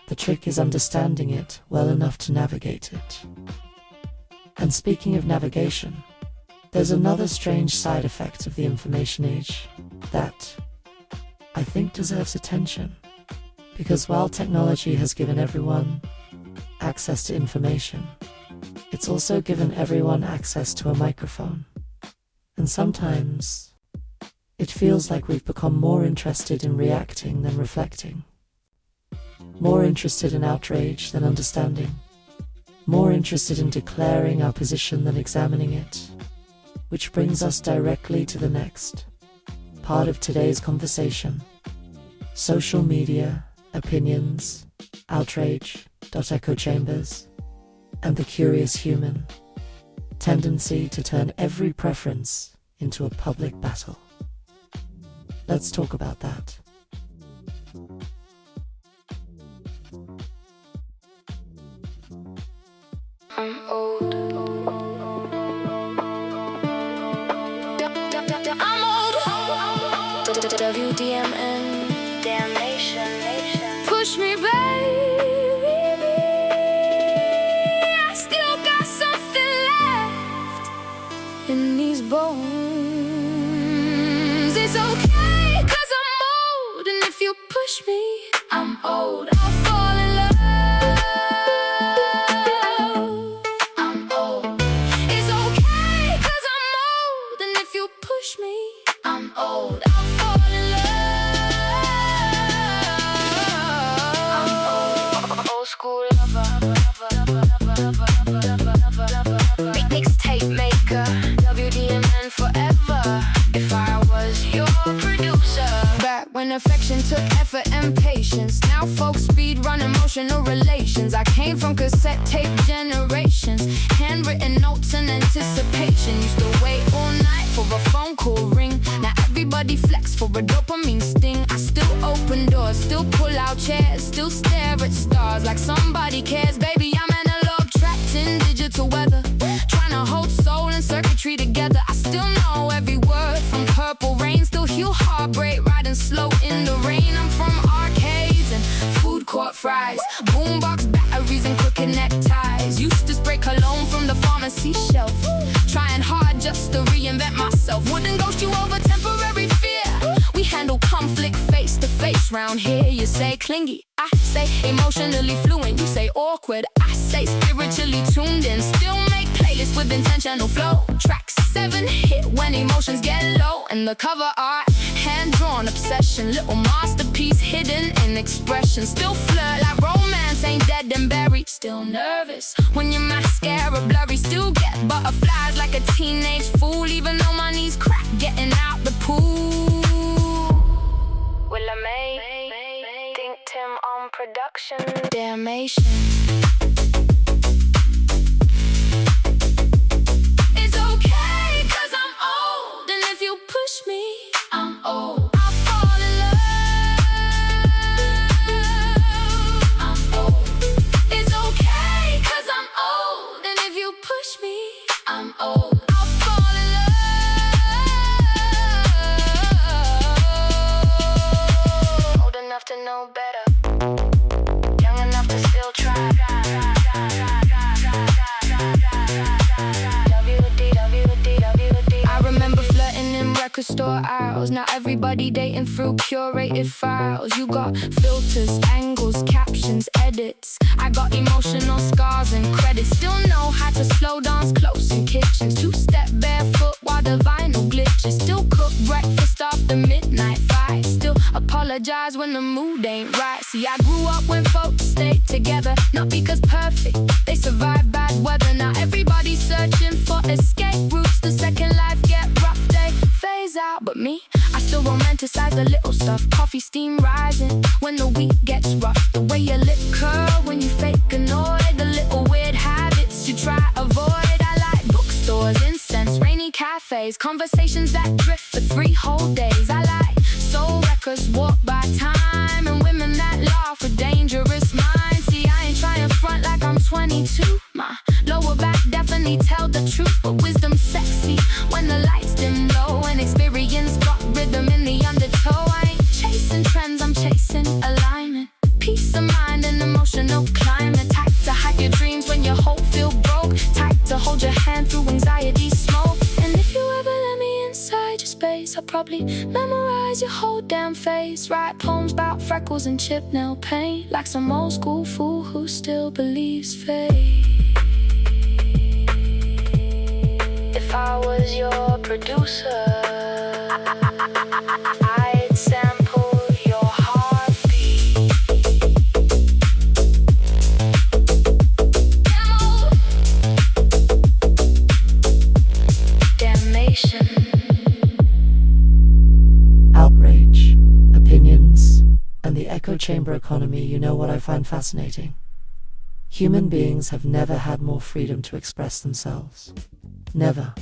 The trick is understanding it well enough to navigate it. And speaking of navigation, there's another strange side effect of the information age that I think deserves attention. Because while technology has given everyone access to information, it's also given everyone access to a microphone. And sometimes it feels like we've become more interested in reacting than reflecting. More interested in outrage than understanding. More interested in declaring our position than examining it. Which brings us directly to the next part of today's conversation. Social media, opinions, outrage, echo chambers, and the curious human tendency to turn every preference into a public battle. Let's talk about that. I'm old. I'm old. WDMNation. Push me, baby. I still got something left in these bones. It's okay, 'cause I'm old. And if you push me, I'm old. I'll fall in love. Mixtape maker, WDMN forever. If I was your producer. Back when affection took effort and patience. Now folks speed run emotional relations. I came from cassette tape generations. Handwritten notes and anticipation. Used to wait all night for a phone call ring. Now everybody flex for a dopamine sting. I still open doors, still pull out chairs, still stare at stars like somebody cares. Baby, I'm analog, trapped in digital weather, trying to hold soul and circuitry together. I still know every word from Purple Rain. Still heal heartbreak, riding slow in the rain. I'm from arcades and food court fries, boombox batteries and crooked neckties. Used to spray cologne from the pharmacy shelf, trying hard just to reinvent myself. love wouldn't ghost you over temporary fear. We handle conflict face to face round here. You say clingy, I say emotionally fluent. You say awkward, I say spiritually tuned in. Still make playlists with intentional flow. Track 7 hit when emotions get low. And the cover art, hand-drawn obsession. Little masterpiece hidden in expression. Still flirt like romance ain't dead and buried. Still nervous when your mascara blurry. Still get butterflies like a teenage fool. Even though my knees crack getting out the pool. Willa May, think Tim on production. Damnation. It's okay, 'cause I'm old. And if you push me, I'm old. I'll fall in love. I'm old. It's okay, 'cause I'm old. And if you push me, I'm old. I'll fall in love. Old enough to know better. Young enough to still try. I remember flirting in record store aisles. Now everybody dating through curated files. You got filters, angles, captions, edits. I got emotional scars and credits. Still know how to slow dance close in kitchens. 2-step barefoot while the vinyl glitches. Still cook breakfast after midnight fight. Still apologize when the mood ain't right. See, I grew up when folks stayed together. Not because perfect, they survived bad weather. Now everybody's searching for escape routes. The second life get rough, they phase out. But me, I still romanticize the little stuff. Coffee steam rising when the week gets rough. The way your lip curl when you fake annoyed. The little weird habits you try avoid. I like bookstores, incense, rainy cafes. Conversations that drift for 3 whole days. I like soul records, walk by time. And women that laugh with dangerous minds. See, I ain't trying front like I'm 22. My lower back definitely tell the truth. But wisdom's sexy when the lights dim low. And experience got rhythm in the undertow. I ain't chasing trends, I'm chasing alignment. Peace of mind and emotional climate. Tight to hide your dreams when your hope feel broke. Tight to hold your hand through anxiety smoke. And if you ever let me inside your space, I'll probably memorize your whole damn face. Write poems about freckles and chip nail paint. Like some old school fool who still believes fate. If I was your producer, I'd sample your heartbeat. Damnation. Outrage, opinions, and the echo chamber economy. You know what I find fascinating? Human beings have never had more freedom to express themselves. Never.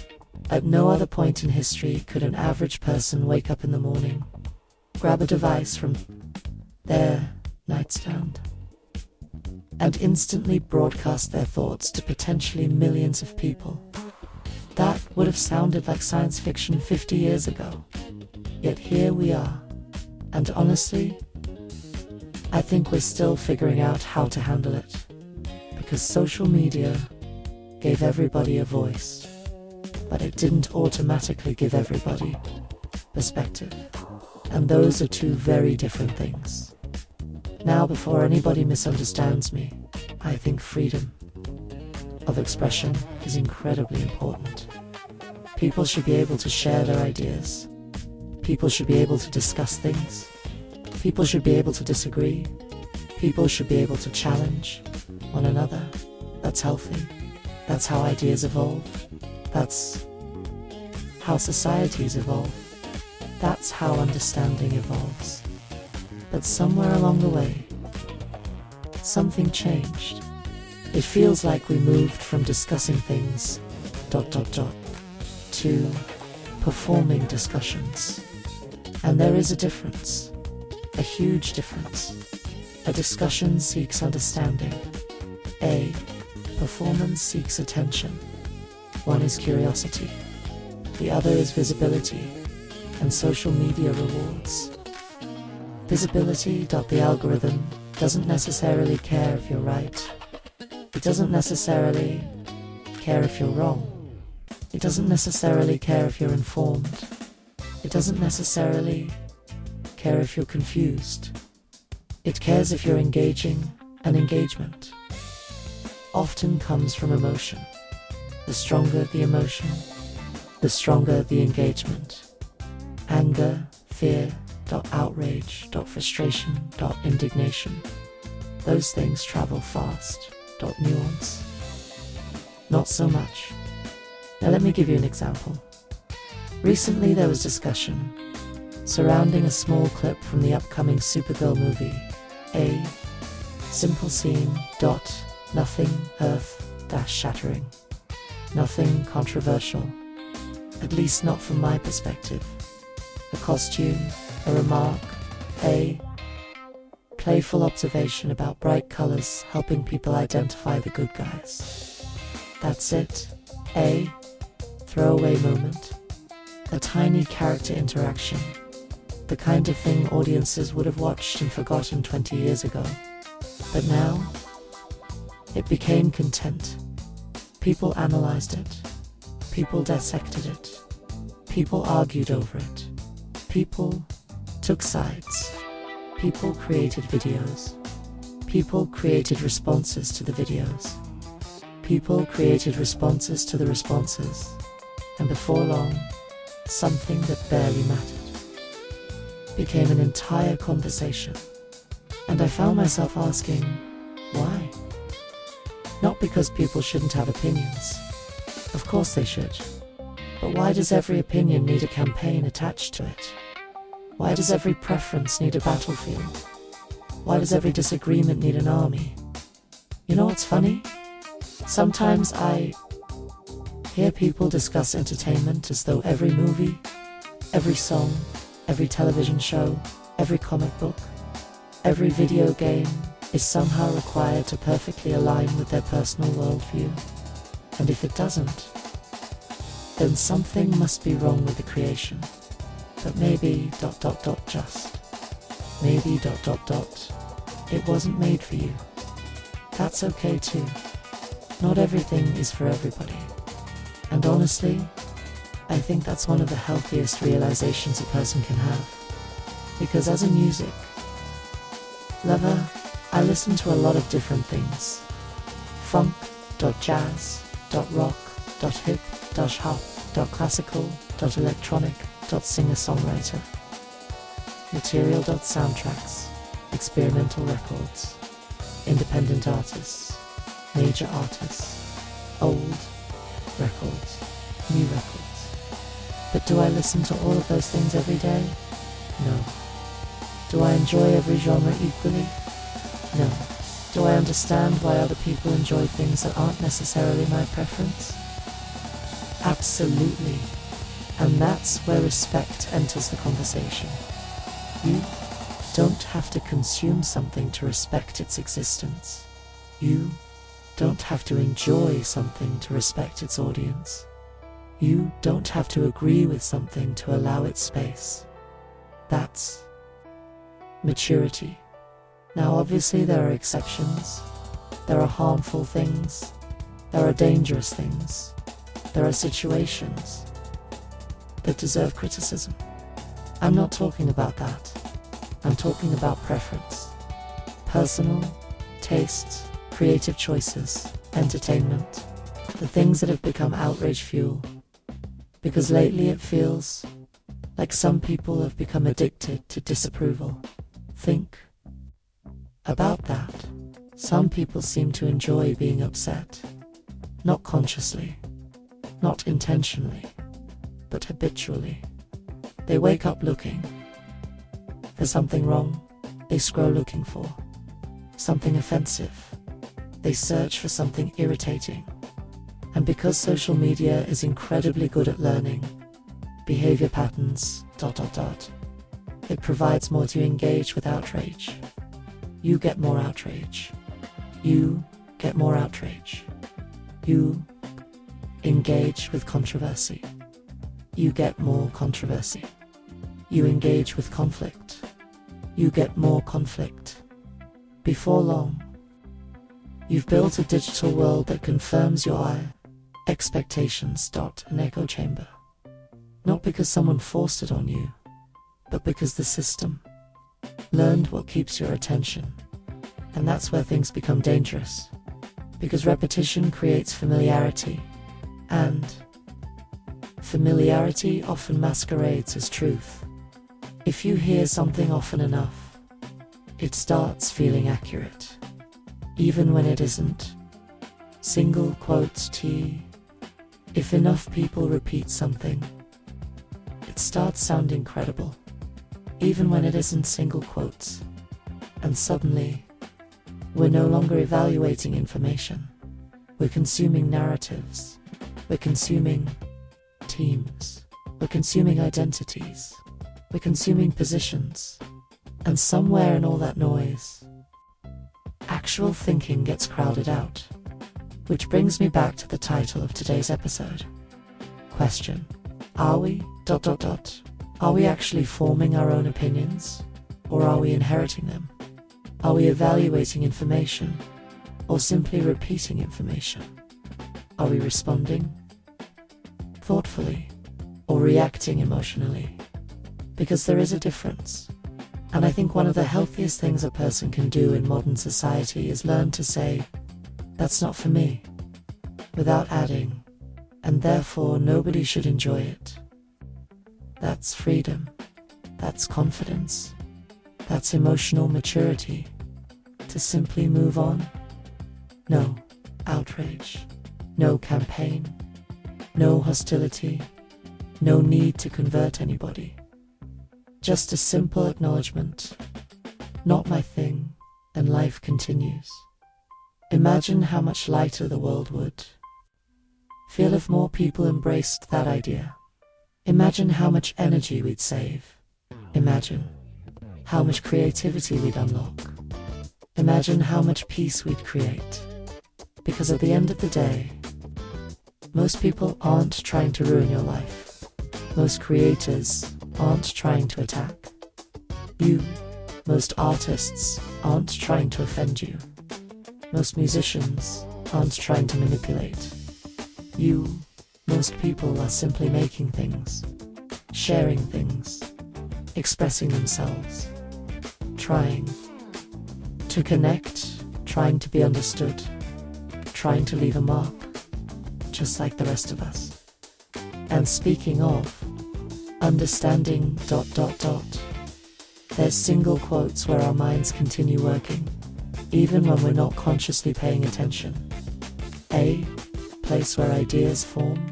At no other point in history could an average person wake up in the morning, grab a device from their nightstand, and instantly broadcast their thoughts to potentially millions of people. That would have sounded like science fiction 50 years ago. Yet here we are. And honestly, I think we're still figuring out how to handle it. Because social media gave everybody a voice, but it didn't automatically give everybody perspective. And those are 2 very different things. Now, before anybody misunderstands me, I think freedom of expression is incredibly important. People should be able to share their ideas. People should be able to discuss things. People should be able to disagree. People should be able to challenge one another. That's healthy. That's how ideas evolve. That's how societies evolve. That's how understanding evolves. But somewhere along the way, something changed. It feels like we moved from discussing things ... to performing discussions. And there is a difference. A huge difference. A discussion seeks understanding. A performance seeks attention. One is curiosity. The other is visibility and social media rewards. Visibility. The algorithm doesn't necessarily care if you're right. It doesn't necessarily care if you're wrong. It doesn't necessarily care if you're informed. It doesn't necessarily care if you're confused. It cares if you're engaging, and engagement often comes from emotion. The stronger the emotion, the stronger the engagement. Anger, fear, outrage, frustration, indignation. Those things travel fast. Nuance. Not so much. Now let me give you an example. Recently there was discussion surrounding a small clip from the upcoming Supergirl movie. A simple scene. Nothing earth-shattering. Nothing controversial. At least not from my perspective. A costume, a remark, a playful observation about bright colors helping people identify the good guys. That's it. A throwaway moment. A tiny character interaction. The kind of thing audiences would have watched and forgotten 20 years ago. But now, it became content. People analyzed it. People dissected it. People argued over it. People took sides. People created videos. People created responses to the videos. People created responses to the responses. And before long, something that barely mattered became an entire conversation. And I found myself asking, why? Not because people shouldn't have opinions. Of course they should. But why does every opinion need a campaign attached to it? Why does every preference need a battlefield? Why does every disagreement need an army? You know what's funny? Sometimes I hear people discuss entertainment as though every movie, every song, every television show, every comic book, every video game is somehow required to perfectly align with their personal worldview. And if it doesn't, then something must be wrong with the creation. But maybe just maybe it wasn't made for you. That's okay too. Not everything is for everybody. And honestly, I think that's one of the healthiest realizations a person can have. Because as a music lover, I listen to a lot of different things. Funk, jazz, rock, hip, hop, classical, electronic, singer-songwriter. Material, soundtracks, experimental records, independent artists, major artists, old records, new records. But do I listen to all of those things every day? No. Do I enjoy every genre equally? No. Do I understand why other people enjoy things that aren't necessarily my preference? Absolutely. And that's where respect enters the conversation. You don't have to consume something to respect its existence. You don't have to enjoy something to respect its audience. You don't have to agree with something to allow its space. That's maturity. Now obviously there are exceptions. There are harmful things. There are dangerous things. There are situations that deserve criticism. I'm not talking about that. I'm talking about preference. Personal tastes, creative choices, entertainment. The things that have become outrage fuel. Because lately it feels like some people have become addicted to disapproval. Think about that. Some people seem to enjoy being upset. Not consciously, not intentionally, but habitually. They wake up looking for something wrong. They scroll looking for something offensive. They search for something irritating. And because social media is incredibly good at learning behavior patterns, it provides more to engage with outrage. You get more outrage. You get more outrage. You engage with controversy. You get more controversy. You engage with conflict. You get more conflict. Before long, you've built a digital world that confirms your expectations. An echo chamber. Not because someone forced it on you, but because the system learned what keeps your attention. And that's where things become dangerous. Because repetition creates familiarity, and familiarity often masquerades as truth. If you hear something often enough, it starts feeling accurate, even when it isn't. Single quotes T. If enough people repeat something, it starts sounding credible, even when it isn't. Single quotes. And suddenly, we're no longer evaluating information. We're consuming narratives. We're consuming teams. We're consuming identities. We're consuming positions. And somewhere in all that noise, actual thinking gets crowded out. Which brings me back to the title of today's episode. Question: Are we... Are we actually forming our own opinions? Or are we inheriting them? Are we evaluating information? Or simply repeating information? Are we responding thoughtfully? Or reacting emotionally? Because there is a difference. And I think one of the healthiest things a person can do in modern society is learn to say, "That's not for me," without adding, "and therefore nobody should enjoy it." That's freedom. That's confidence. That's emotional maturity. To simply move on. No outrage. No campaign. No hostility. No need to convert anybody. Just a simple acknowledgement. Not my thing, and life continues. Imagine how much lighter the world would feel if more people embraced that idea. Imagine how much energy we'd save. Imagine how much creativity we'd unlock. Imagine how much peace we'd create. Because at the end of the day, most people aren't trying to ruin your life. Most creators aren't trying to attack you. Most artists aren't trying to offend you. Most musicians aren't trying to manipulate you. Most people are simply making things, sharing things, expressing themselves, trying to connect, trying to be understood, trying to leave a mark, just like the rest of us. And speaking of understanding... There's single quotes where our minds continue working, even when we're not consciously paying attention. A place where ideas form,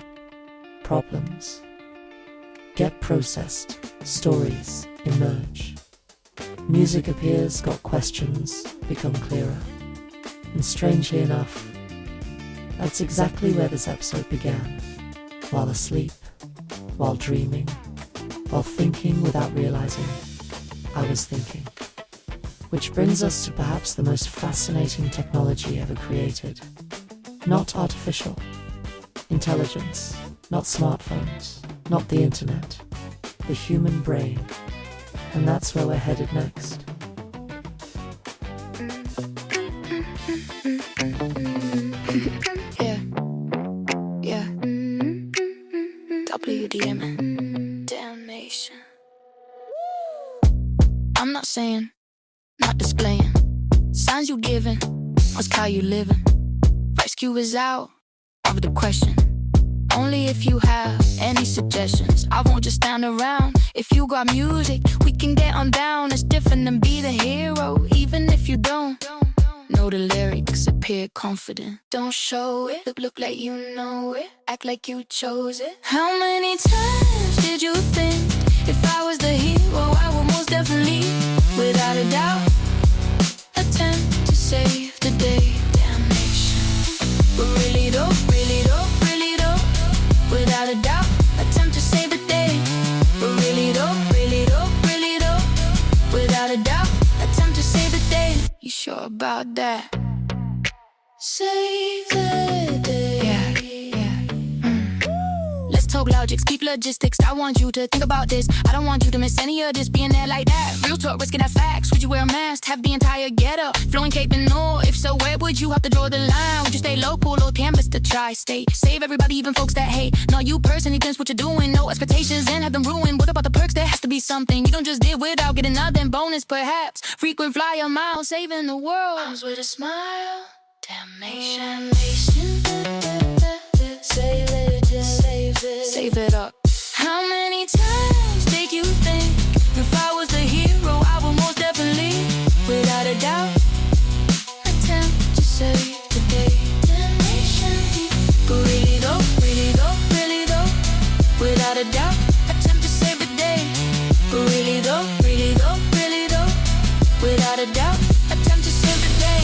problems get processed, stories emerge, music appears, got questions become clearer. And strangely enough, that's exactly where this episode began. While asleep, while dreaming, while thinking without realizing I was thinking. Which brings us to perhaps the most fascinating technology ever created. Not artificial intelligence, not smartphones, not the internet, the human brain. And that's where we're headed next. Yeah. WDMNation. I'm not saying, not displaying signs you giving, ask how you living. Rescue is out of the question. Only if you have any suggestions. I won't just stand around. If you got music, we can get on down. It's different than be the hero, even if you don't know the lyrics, appear confident. Don't show it, look like you know it, act like you chose it. How many times did you think if I was the hero, I would most definitely, without a doubt, attempt to save the day. Damnation. But really though, without a doubt, attempt to save the day. But really though, without a doubt, attempt to save the day. You sure about that? Save the day. Yeah. Let's talk logic, speak logistics. I want you to think about this. I don't want you to miss any of this. Being there like that, real talk, risking that facts. Would you wear a mask, have the entire getup, flowing cape and all? If so, where would you have to draw the line? Would you stay local or canvas to tri-state? Save everybody, even folks that hate. No, you personally, against what you're doing. No expectations and have them ruined. What about the perks? There has to be something you don't just did without getting nothing. Bonus perhaps, frequent flyer miles, saving the world. Comes with a smile. Damnation. Save it, just save it. Save it up. How many times did you think if I was the hero, I would most definitely, without a doubt, attempt to save the day? Damnation. But really though, really though, really though, without a doubt, attempt to save the day. But really though, really though, really though, without a doubt, attempt to save the day.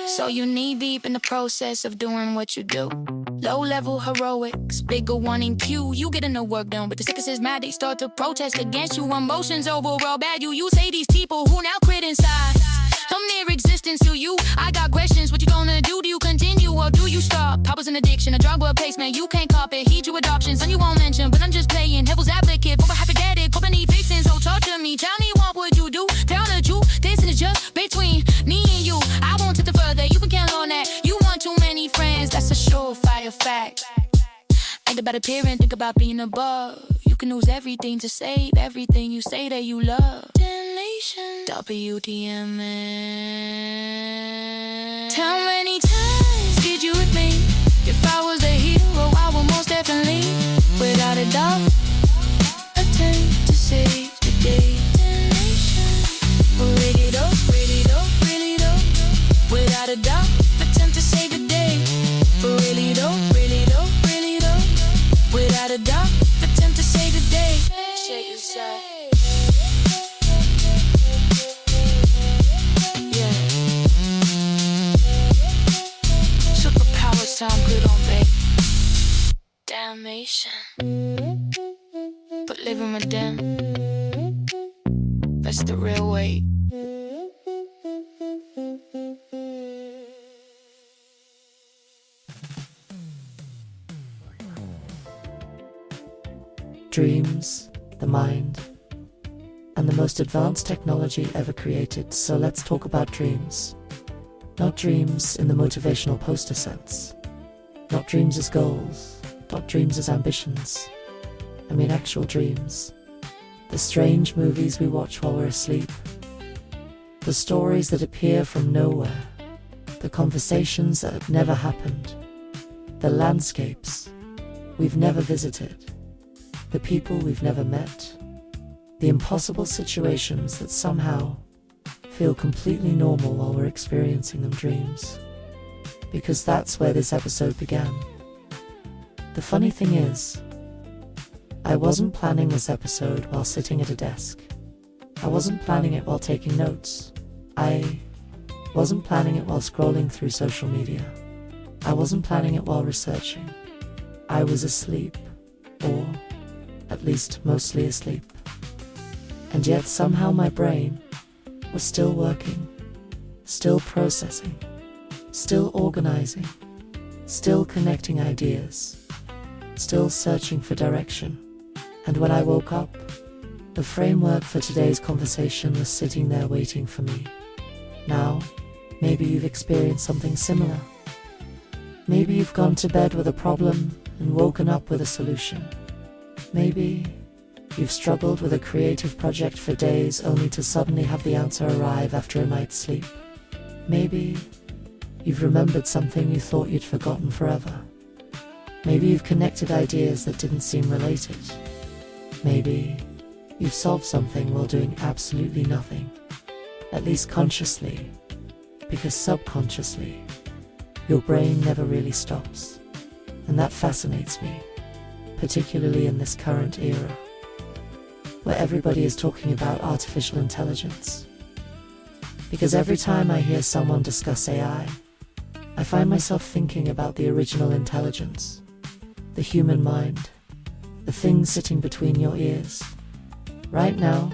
So you knee deep in the process of doing what you do. Low-level heroics, bigger one in queue. You getting the work done, but the sickest is mad. They start to protest against you. Emotions overall bad. You say these people who now quit inside. I'm near existence to you. I got questions. What you gonna do? Do you continue or do you stop? Pop was an addiction, a drug or a placement. You can't cop it. Heed your adoptions, and you won't mention. But I'm just playing devil's advocate for a hypothetical. Hope I need fixing, so talk to me. Tell me what would you do? Tell the truth. This is just between me and you. I won't take it further. You can count on that. You want too many friends. That's a surefire fact. Think about appearing, think about being above. You can lose everything to save everything you say that you love. Damnation. WDMN. How many times did you admit if I was the hero, I would most definitely, without a doubt, attempt to save the day. Damnation. Really though, really though, really though, without a doubt, attempt to save the day. Really though, really though, really though, without a doubt, attempt to save the day. Shake yourself. Yeah. Superpowers sound good on babe. Damnation. But living with them, that's the real way. Dreams, the mind, and the most advanced technology ever created. So let's talk about dreams. Not dreams in the motivational poster sense. Not dreams as goals. Not dreams as ambitions. I mean actual dreams. The strange movies we watch while we're asleep. The stories that appear from nowhere. The conversations that have never happened. The landscapes we've never visited. The people we've never met. The impossible situations that somehow feel completely normal while we're experiencing them. Dreams. Because that's where this episode began. The funny thing is, I wasn't planning this episode while sitting at a desk. I wasn't planning it while taking notes. I wasn't planning it while scrolling through social media. I wasn't planning it while researching. I was asleep, or at least mostly asleep. And yet somehow my brain was still working, still processing, still organizing, still connecting ideas, still searching for direction. And when I woke up, the framework for today's conversation was sitting there waiting for me. Now, maybe you've experienced something similar. Maybe you've gone to bed with a problem and woken up with a solution. Maybe you've struggled with a creative project for days only to suddenly have the answer arrive after a night's sleep. Maybe you've remembered something you thought you'd forgotten forever. Maybe you've connected ideas that didn't seem related. Maybe you've solved something while doing absolutely nothing, at least consciously, because subconsciously, your brain never really stops. And that fascinates me, particularly in this current era, where everybody is talking about artificial intelligence. Because every time I hear someone discuss AI, I find myself thinking about the original intelligence, the human mind, the thing sitting between your ears. Right now,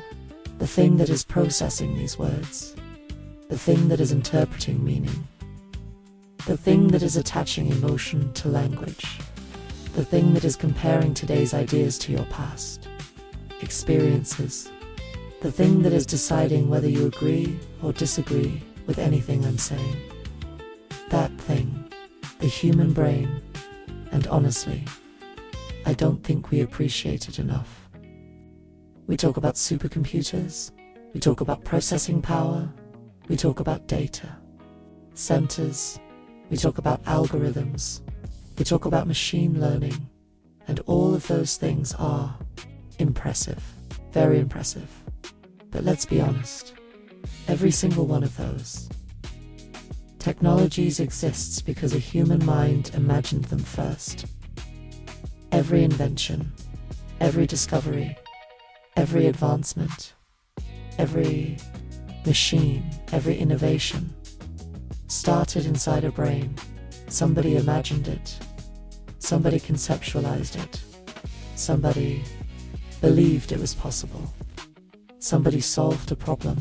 the thing that is processing these words, the thing that is interpreting meaning, the thing that is attaching emotion to language, The thing that is comparing today's ideas to your past experiences. The thing that is deciding whether you agree or disagree with anything I'm saying. That thing, the human brain. And honestly, I don't think we appreciate it enough. We talk about supercomputers, we talk about processing power, we talk about data centers, we talk about algorithms, we talk about machine learning, and all of those things are impressive, very impressive. But let's be honest, every single one of those technologies exists because a human mind imagined them first. Every invention, every discovery, every advancement, every machine, every innovation started inside a brain. Somebody imagined it. Somebody conceptualized it. Somebody believed it was possible. Somebody solved a problem.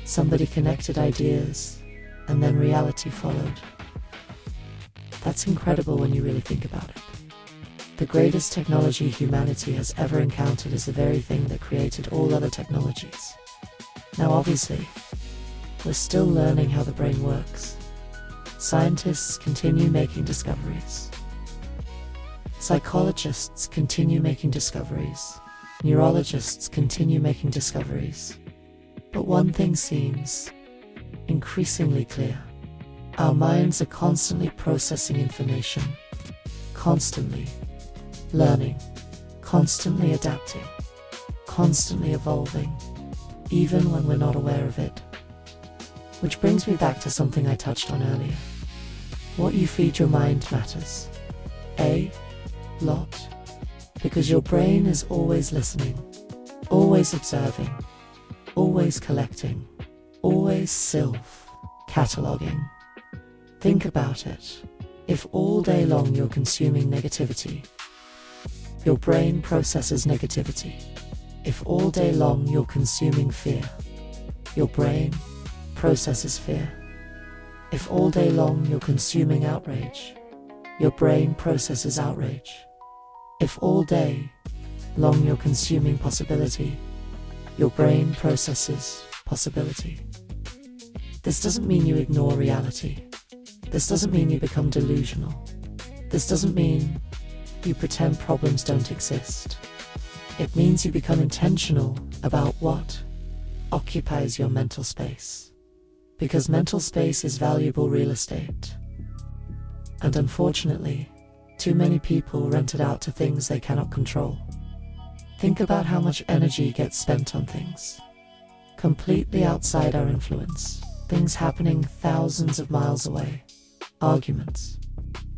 Somebody connected ideas, and then reality followed. That's incredible when you really think about it. The greatest technology humanity has ever encountered is the very thing that created all other technologies. Now obviously, we're still learning how the brain works. Scientists continue making discoveries. Psychologists continue making discoveries. Neurologists continue making discoveries. But one thing seems increasingly clear. Our minds are constantly processing information, constantly learning, constantly adapting, constantly evolving, even when we're not aware of it. Which brings me back to something I touched on earlier. What you feed your mind matters. A lot. Because your brain is always listening, always observing, always collecting, always self-cataloging. Think about it. If all day long you're consuming negativity, your brain processes negativity. If all day long you're consuming fear, your brain processes fear. If all day long you're consuming outrage, your brain processes outrage. If all day long you're consuming possibility, your brain processes possibility. This doesn't mean you ignore reality. This doesn't mean you become delusional. This doesn't mean you pretend problems don't exist. It means you become intentional about what occupies your mental space. Because mental space is valuable real estate. And unfortunately, too many people rent it out to things they cannot control. Think about how much energy gets spent on things completely outside our influence. Things happening thousands of miles away. Arguments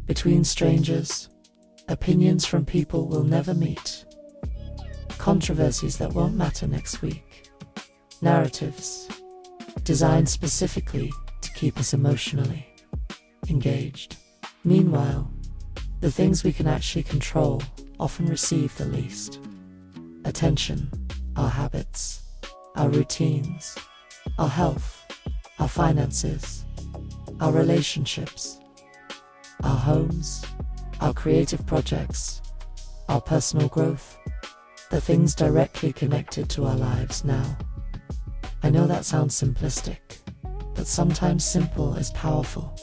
between strangers. Opinions from people we'll never meet. Controversies that won't matter next week. Narratives designed specifically to keep us emotionally engaged. Meanwhile, the things we can actually control often receive the least attention. Our habits, our routines, our health, our finances, our relationships, our homes, our creative projects, our personal growth, the things directly connected to our lives now. I know that sounds simplistic, but sometimes simple is powerful.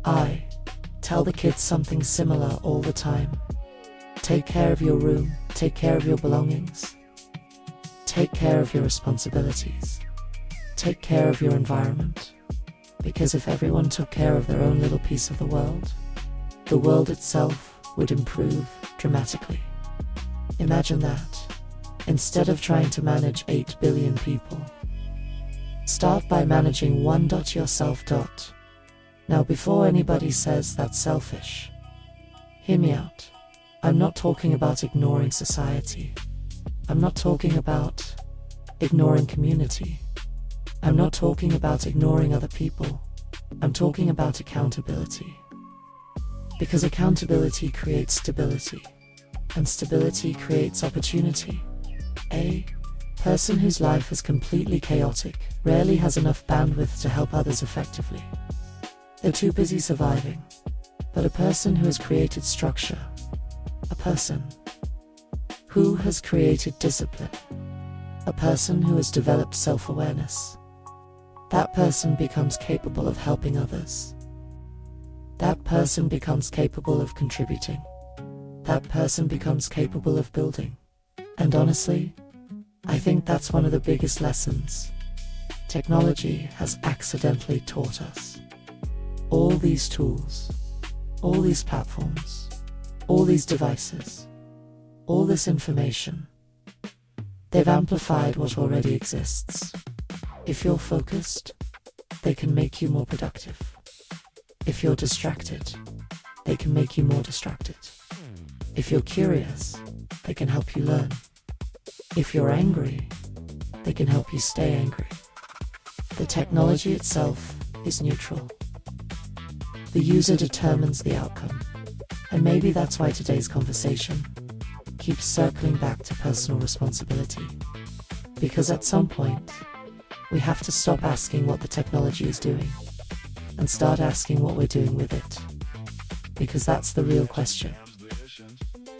I tell the kids something similar all the time. Take care of your room, take care of your belongings, take care of your responsibilities, take care of your environment. Because if everyone took care of their own little piece of the world itself would improve dramatically. Imagine that. Instead of trying to manage 8 billion people, start by managing yourself. Now before anybody says that's selfish, hear me out. I'm not talking about ignoring society. I'm not talking about ignoring community. I'm not talking about ignoring other people. I'm talking about accountability. Because accountability creates stability, and stability creates opportunity. A person whose life is completely chaotic rarely has enough bandwidth to help others effectively. They're too busy surviving. But a person who has created structure, A person who has created discipline. A person who has developed self-awareness. That person becomes capable of helping others. That person becomes capable of contributing. That person becomes capable of building. And honestly, I think that's one of the biggest lessons technology has accidentally taught us. All these tools, all these platforms, all these devices, all this information, they've amplified what already exists. If you're focused, they can make you more productive. If you're distracted, they can make you more distracted. If you're curious, they can help you learn. If you're angry, they can help you stay angry. The technology itself is neutral. The user determines the outcome. And maybe that's why today's conversation keeps circling back to personal responsibility. Because at some point, we have to stop asking what the technology is doing and start asking what we're doing with it. Because that's the real question.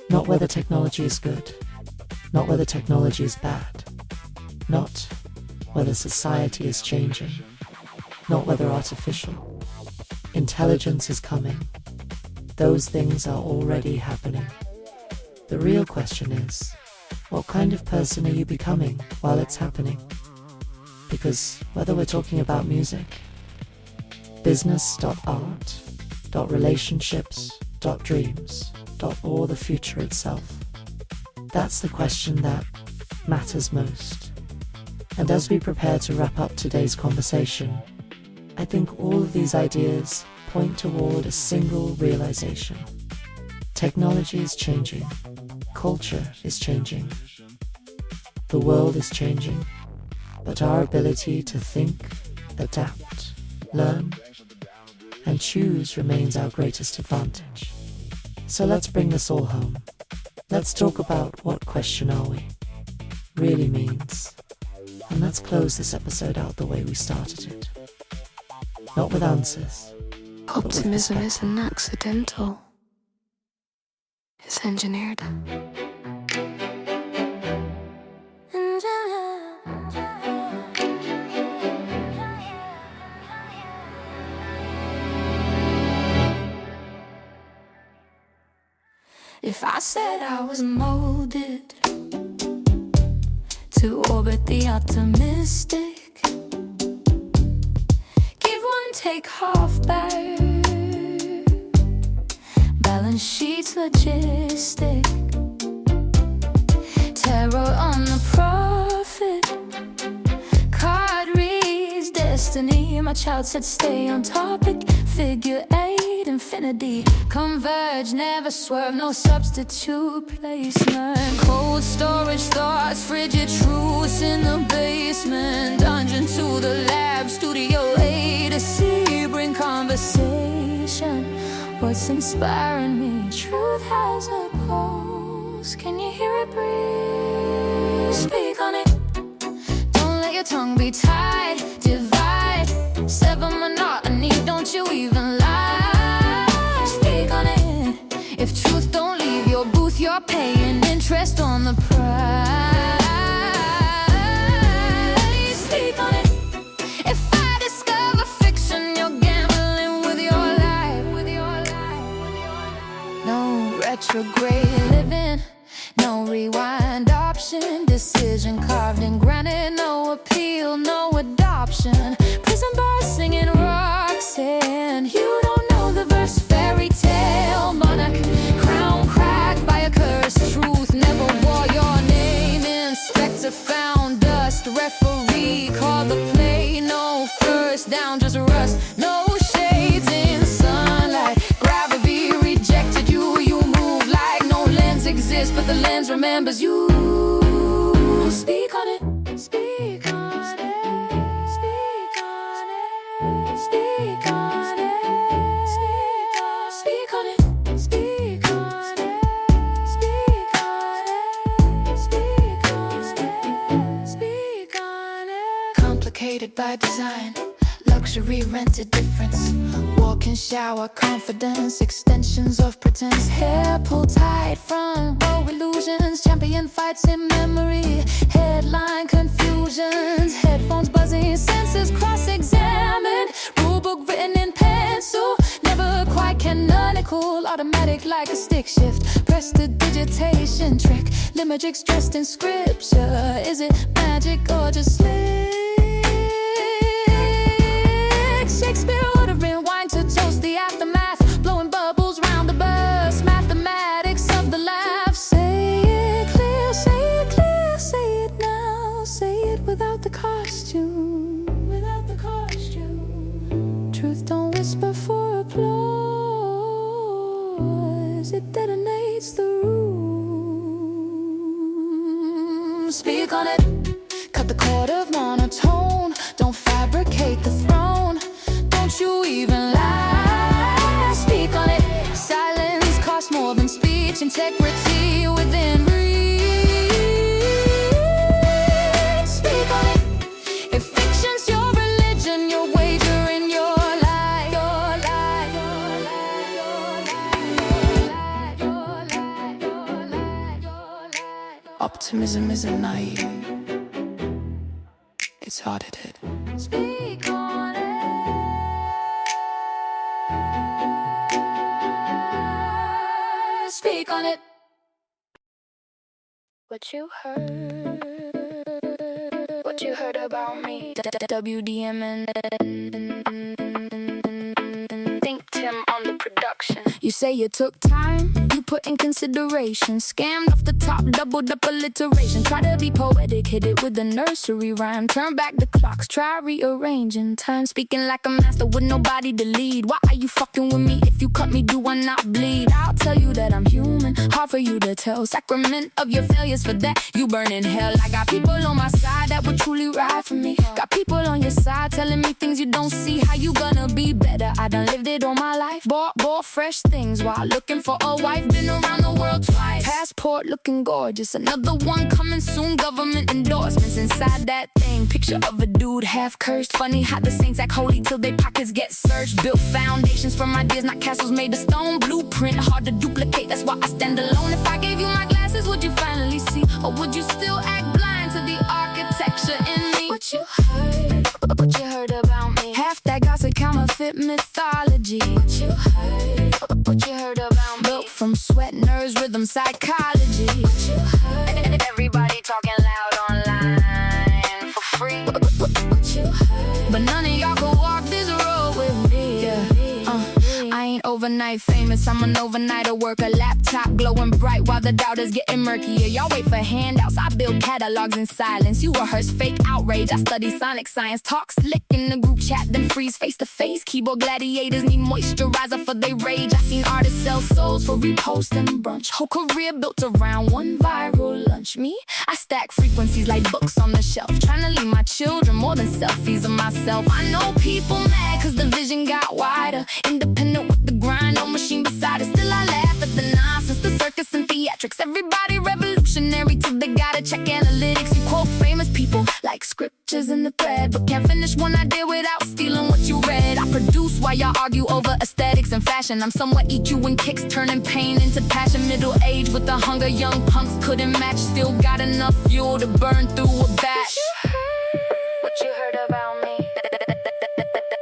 Not whether technology is good, not whether technology is bad, not whether society is changing, not whether artificial intelligence is coming. Those things are already happening. The real question is, what kind of person are you becoming while it's happening? Because whether we're talking about music, business, art, relationships, dreams, or the future itself, that's the question that matters most. And as we prepare to wrap up today's conversation, I think all of these ideas point toward a single realization. Technology is changing. Culture is changing. The world is changing. But our ability to think, adapt, learn, and choose remains our greatest advantage. So let's bring this all home. Let's talk about what question are we really means. And let's close this episode out the way we started it. Not with answers. Optimism isn't accidental. It's engineered. If I said I was molded to orbit the optimistic, give one, take half back, balance sheets logistic, terror on the profit, card reads destiny. My child said stay on topic, figure eight, infinity, converge, never swerve, no substitute placement. Cold storage thoughts, frigid truths in the basement, dungeon to the lab, studio A to C, bring conversation. What's inspiring me? Truth has a pulse, can you hear it breathe? Speak on it. Don't let your tongue be tied, divide, sever monotony, don't you even lie. Speak on it. If truth don't leave your booth, you're paying interest on the price. Speak on it. If I discover fiction, you're gambling with your life. No retrograde living, no rewind option, decision carved in granite, no appeal, no adoption. Prison bars singing Roxanne, you don't know the verse, fairy tale, monarch, crown cracked by a curse, truth never wore your name, inspector found dust, referee called the play, no first down, just rust, no shades in sunlight, gravity rejected you, you move like no lens exists, but the lens remembers you. Speak on it, speak on it, speak on it, speak on it, speak on it, speak on it, speak on it, speak on it, speak on it. Complicated by design, luxury rented difference. Walk in shower, confidence, extensions of pretense. Hair pulled tight, front row illusions. Champion fights in memory, headline confusions. Headphones buzzing, senses cross-examined. Rulebook written in pencil, never quite canonical. Automatic like a stick shift, prestidigitation trick. Limericks dressed in scripture. Is it magic or just slick? Shakespeare ordering wine to toast the aftermath, blowing bubbles round the bus. Mathematics of the laugh. Say it clear, say it clear, say it now. Say it without the costume, without the costume. Truth don't whisper for applause, it detonates the room. Speak on it, cut the cord of monotone. Don't fabricate the throne, don't you even lie. Speak on it, silence costs more than speech. Integrity within reach. Speak on it, if fiction's your religion, your wager in your life, your life, your life, your life, your life, your life. Optimism isn't naive, it's hard-headed. Speak on it. Speak on it. What you heard about me. WDMN. Think Tim on the production. You say you took time, you put in consideration. Scammed off the top, doubled up alliteration. Try to be poetic, hit it with a nursery rhyme. Turn back the clocks, try rearranging time. Speaking like a master with nobody to lead. Why are you fucking with me? If you cut me, do I not bleed? I'll tell you that I'm human, hard for you to tell. Sacrament of your failures, for that you burn in hell. I got people on my side that would truly ride for me. Got people on your side telling me things you don't see. How you gonna be better? I done lived it all my life. Bought fresh things while looking for a wife. Been around the world twice. Passport looking gorgeous, another one coming soon. Government endorsements inside that thing. Picture of a dude half cursed. Funny how the saints act holy till their pockets get searched. Built foundations from ideas, not castles made of stone. Blueprint hard to duplicate, that's why I stand alone. If I gave you my glasses, would you finally see? Or would you still act blind to the architecture in me? What you heard about me. Half that gossip, counterfeit mythology. What you heard about me. Built from sweat, nerves, rhythm, psychology. What you heard. Everybody talking loud online for free. What you heard. But none of y'all can walk this road with me. I ain't overnight famous, I'm an overnighter worker. Laptop glowing bright while the doubters getting murkier. Y'all wait for handouts, I build catalogs in silence. You rehearse fake outrage, I study sonic science. Talk slick in the group chat, then freeze face to face. Keyboard gladiators need moisturizer for they rage. I seen artists sell souls for repost and brunch. Whole career built around one viral lunch. Me, I stack frequencies like books on the shelf. Trying to leave my children more than selfies of myself. I know people mad cause the vision got wider. Independent with the grind, no machine beside it. Still I laugh at the nonsense, the circus and theatrics. Everybody revolutionary till they gotta check analytics. You quote famous people like scriptures in the thread, but can't finish one idea without stealing what you read. I produce while y'all argue over aesthetics and fashion. I'm somewhat EQ and kicks, turning pain into passion. Middle age with the hunger young punks couldn't match. Still got enough fuel to burn through a batch. What you heard about me?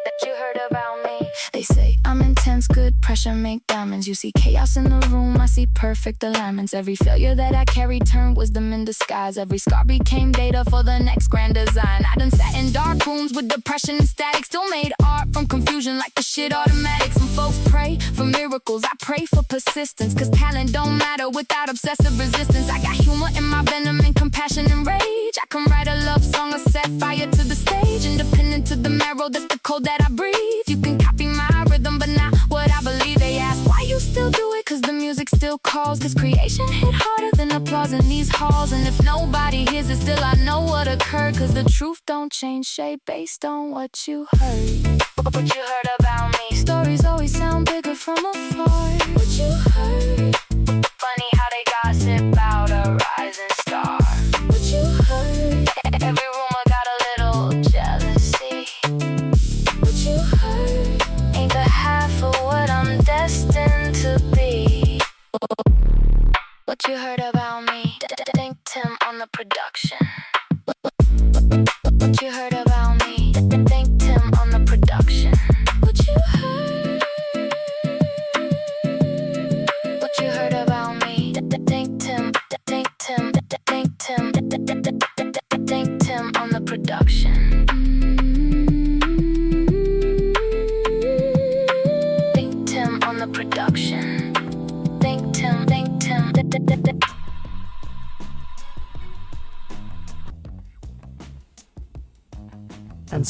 That you heard about me? They say I'm intense, good pressure make diamonds. You see chaos in the room, I see perfect alignments. Every failure that I carry turned wisdom in disguise. Every scar became data for the next grand design. I done sat in dark rooms with depression and static. Still made art from confusion like the shit automatic. Some folks pray for miracles, I pray for persistence. Cause talent don't matter without obsessive resistance. I got humor in my venom and compassion and rage. I can write a love song or set fire to the stage. Independent to the marrow, that's the code that I breathe. You can copy my rhythm, but not what I believe. They ask why you still do it, cause the music still calls. Cause creation hit harder than applause in these halls. And if nobody hears it, still I know what occurred. Cause the truth don't change shape based on what you heard. What you heard about me. Stories always sound bigger from afar. What you heard. Funny how they gossip about a rising star. What you heard. Every rumor got a little jealousy. What you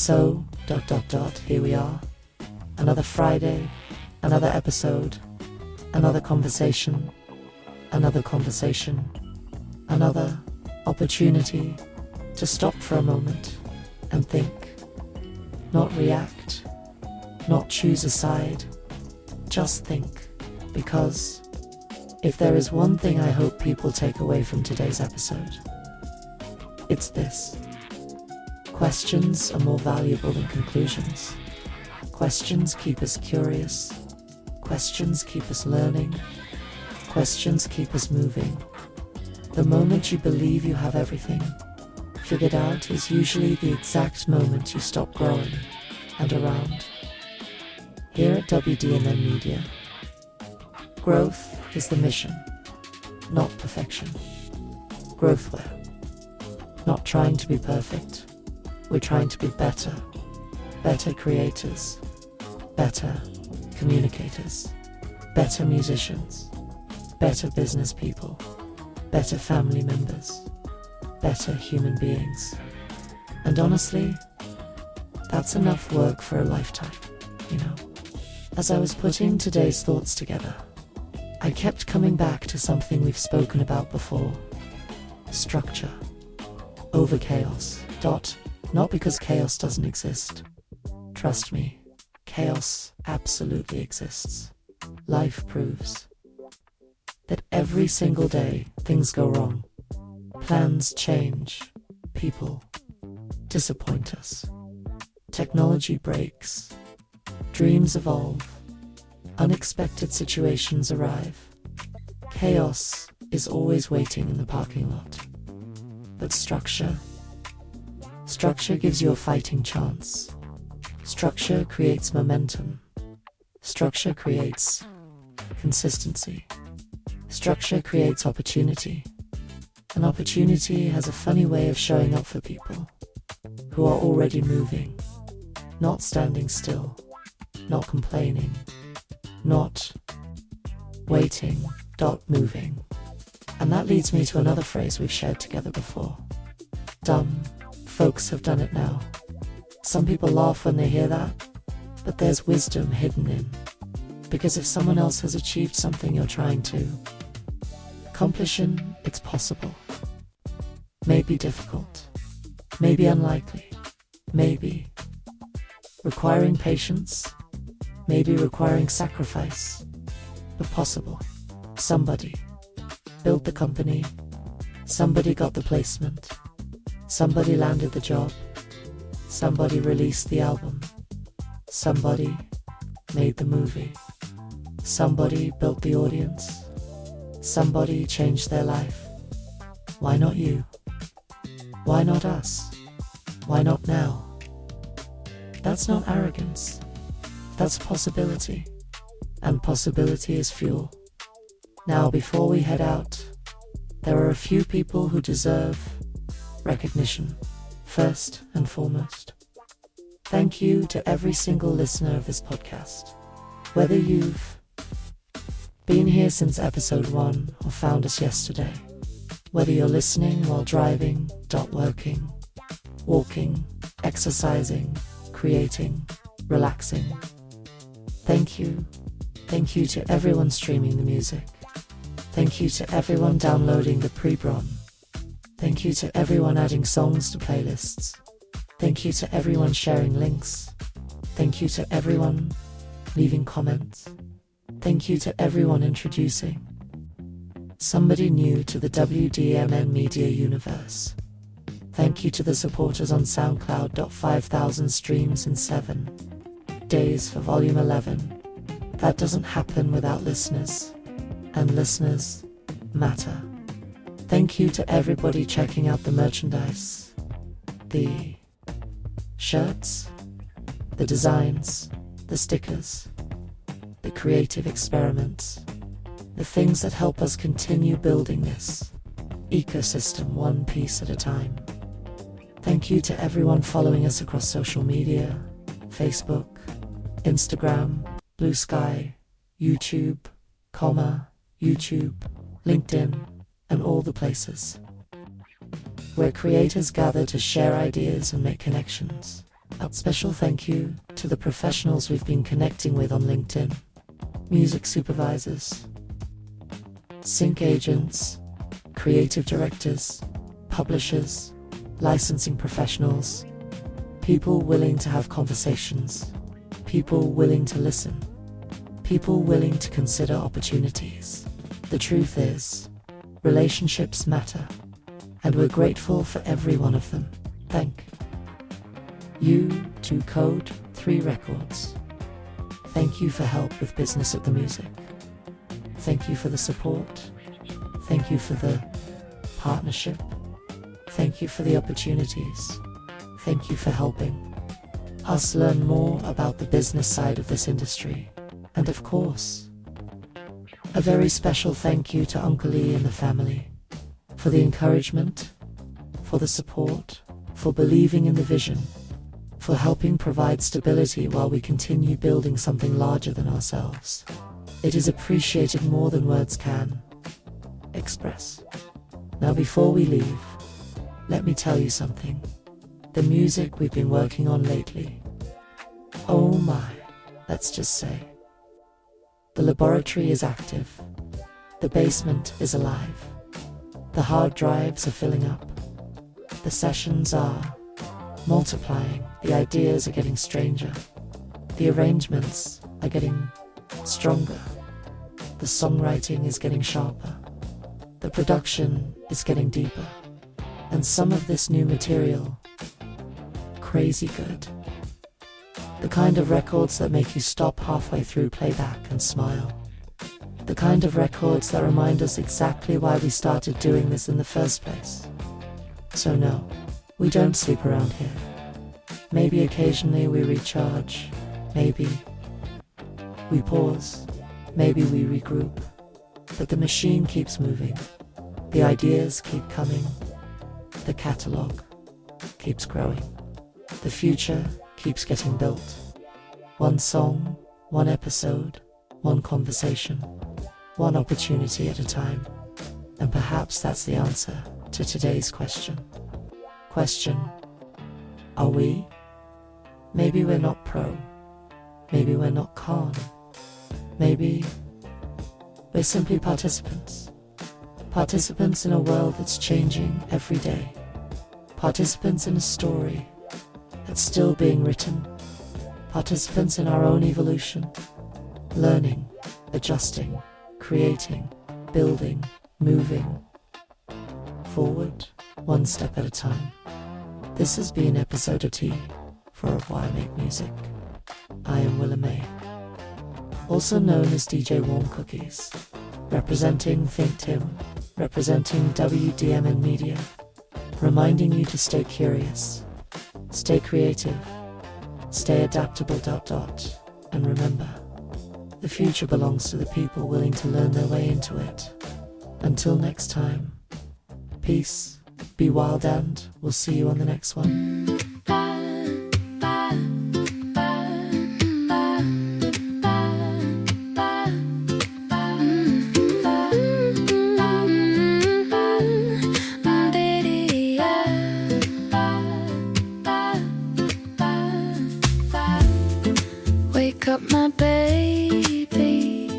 So, here we are. Another Friday, another episode, another conversation, another opportunity to stop for a moment and think, not react, not choose a side, just think. Because if there is one thing I hope people take away from today's episode, it's this. Questions are more valuable than conclusions. Questions keep us curious. Questions keep us learning. Questions keep us moving. The moment you believe you have everything figured out is usually the exact moment you stop growing and around. Here at WDMN Media, growth is the mission, not perfection. Growth where? Not trying to be perfect. We're trying to be better creators, better communicators, better musicians, better business people, better family members, better human beings. And honestly, that's enough work for a lifetime, you know. As I was putting today's thoughts together, I kept coming back to something we've spoken about before. Structure over chaos. Not because chaos doesn't exist. Trust me, chaos absolutely exists. Life proves that every single day things go wrong. Plans change. People disappoint us. Technology breaks. Dreams evolve. Unexpected situations arrive. Chaos is always waiting in the parking lot. But structure gives you a fighting chance. Structure creates momentum. Structure creates consistency. Structure creates opportunity. And opportunity has a funny way of showing up for people who are already moving, not standing still, not complaining, not waiting, moving. And that leads me to another phrase we've shared together before. Dumb folks have done it now. Some people laugh when they hear that, but there's wisdom hidden in. Because if someone else has achieved something you're trying to accomplish, it's possible. Maybe difficult, maybe unlikely, maybe requiring patience, maybe requiring sacrifice, but possible. Somebody built the company, somebody got the placement, somebody landed the job, somebody released the album, somebody made the movie, somebody built the audience, somebody changed their life. Why not you? Why not us? Why not now? That's not arrogance. That's possibility. And possibility is fuel. Now, before we head out, there are a few people who deserve recognition, first and foremost. Thank you to every single listener of this podcast. Whether you've been here since episode 1 or found us yesterday, whether you're listening while driving, working, walking, exercising, creating, relaxing, thank you. Thank you to everyone streaming the music. Thank you to everyone downloading the pre-bron. Thank you to everyone adding songs to playlists. Thank you to everyone sharing links. Thank you to everyone leaving comments. Thank you to everyone introducing somebody new to the WDMN Media universe. Thank you to the supporters on SoundCloud. 5,000 streams in 7 days for Volume 11. That doesn't happen without listeners, and listeners matter. Thank you to everybody checking out the merchandise, the shirts, the designs, the stickers, the creative experiments, the things that help us continue building this ecosystem one piece at a time. Thank you to everyone following us across social media, Facebook, Instagram, Blue Sky, YouTube, LinkedIn, and all the places where creators gather to share ideas and make connections. A special thank you to the professionals we've been connecting with on LinkedIn: music supervisors, sync agents, creative directors, publishers, licensing professionals, people willing to have conversations, people willing to listen, people willing to consider opportunities. The truth is, relationships matter, and we're grateful for every one of them. Thank you to Code 3 Records. Thank you for help with business at the music. Thank you for the support. Thank you for the partnership. Thank you for the opportunities. Thank you for helping us learn more about the business side of this industry. And of course, a very special thank you to Uncle Lee and the family for the encouragement, for the support, for believing in the vision, for helping provide stability while we continue building something larger than ourselves. It is appreciated more than words can express. Now, before we leave, let me tell you something. The music we've been working on lately, oh my, let's just say. The laboratory is active. The basement is alive. The hard drives are filling up. The sessions are multiplying. The ideas are getting stranger. The arrangements are getting stronger. The songwriting is getting sharper. The production is getting deeper. And some of this new material, crazy good. The kind of records that make you stop halfway through playback and smile. The kind of records that remind us exactly why we started doing this in the first place. So no, we don't sleep around here. Maybe occasionally we recharge. Maybe we pause. Maybe we regroup. But the machine keeps moving. The ideas keep coming. The catalog keeps growing. The future keeps getting built. One song, one episode, one conversation, one opportunity at a time. And perhaps that's the answer to today's question. Are we? Maybe we're not pro. Maybe we're not calm. Maybe we're simply participants. Participants in a world that's changing every day. Participants in a story that's still being written. Participants in our own evolution. Learning, adjusting, creating, building, moving forward, one step at a time. This has been episode T for Why I Make Music. I am Willa May, also known as DJ Warm Cookies, representing Think Tim, representing WDMN Media, reminding you to stay curious, stay creative, stay adaptable. And remember, the future belongs to the people willing to learn their way into it. Until next time, peace, be wild, and we'll see you on the next one. Wake up, my baby,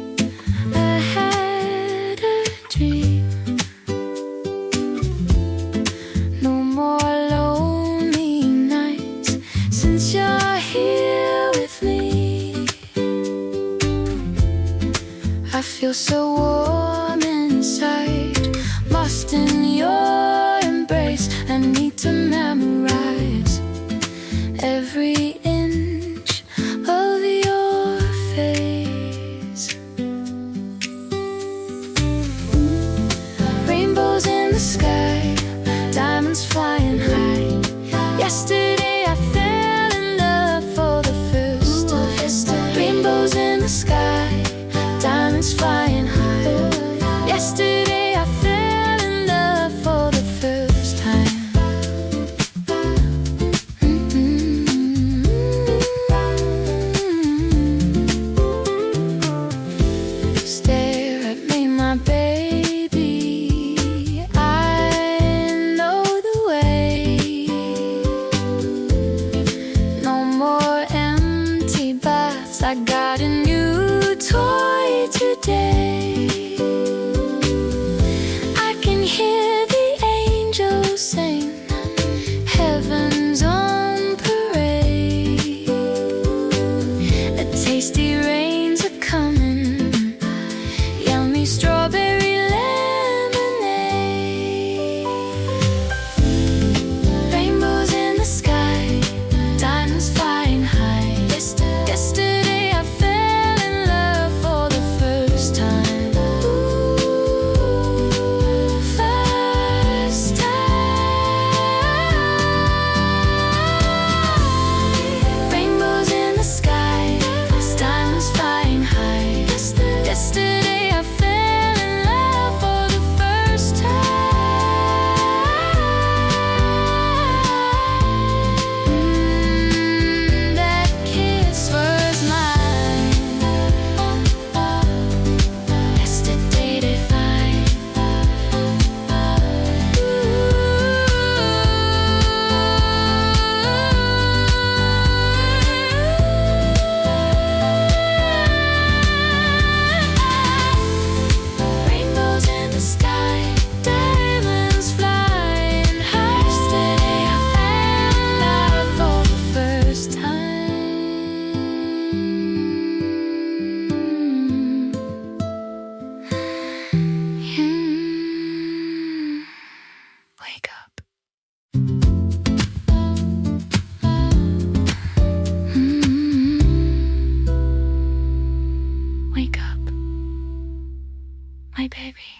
I had a dream. No more lonely nights since you're here with me. I feel so warm inside, lost in your embrace. I need to memorize every inch of your face. Rainbows in the sky, diamonds flying high. Yesterday I fell in love for the first time. Rainbows in the sky, diamonds flying high. 'cause I got a new toy today. I can hear the angels sing, heaven's on parade. A tasty rains are coming, yummy strawberry lemonade. Rainbows in the sky, diamonds flying high. Yesterday I fell in love for the first time. Ooh, first time. Rainbows in the sky, diamonds flying high. Yesterday I fell in love for the first time. That kiss was mine. Yesterday divine. Rainbows in the sky, diamonds flying high. Yesterday I fell in love for the first time. Wake up. Wake up, my baby.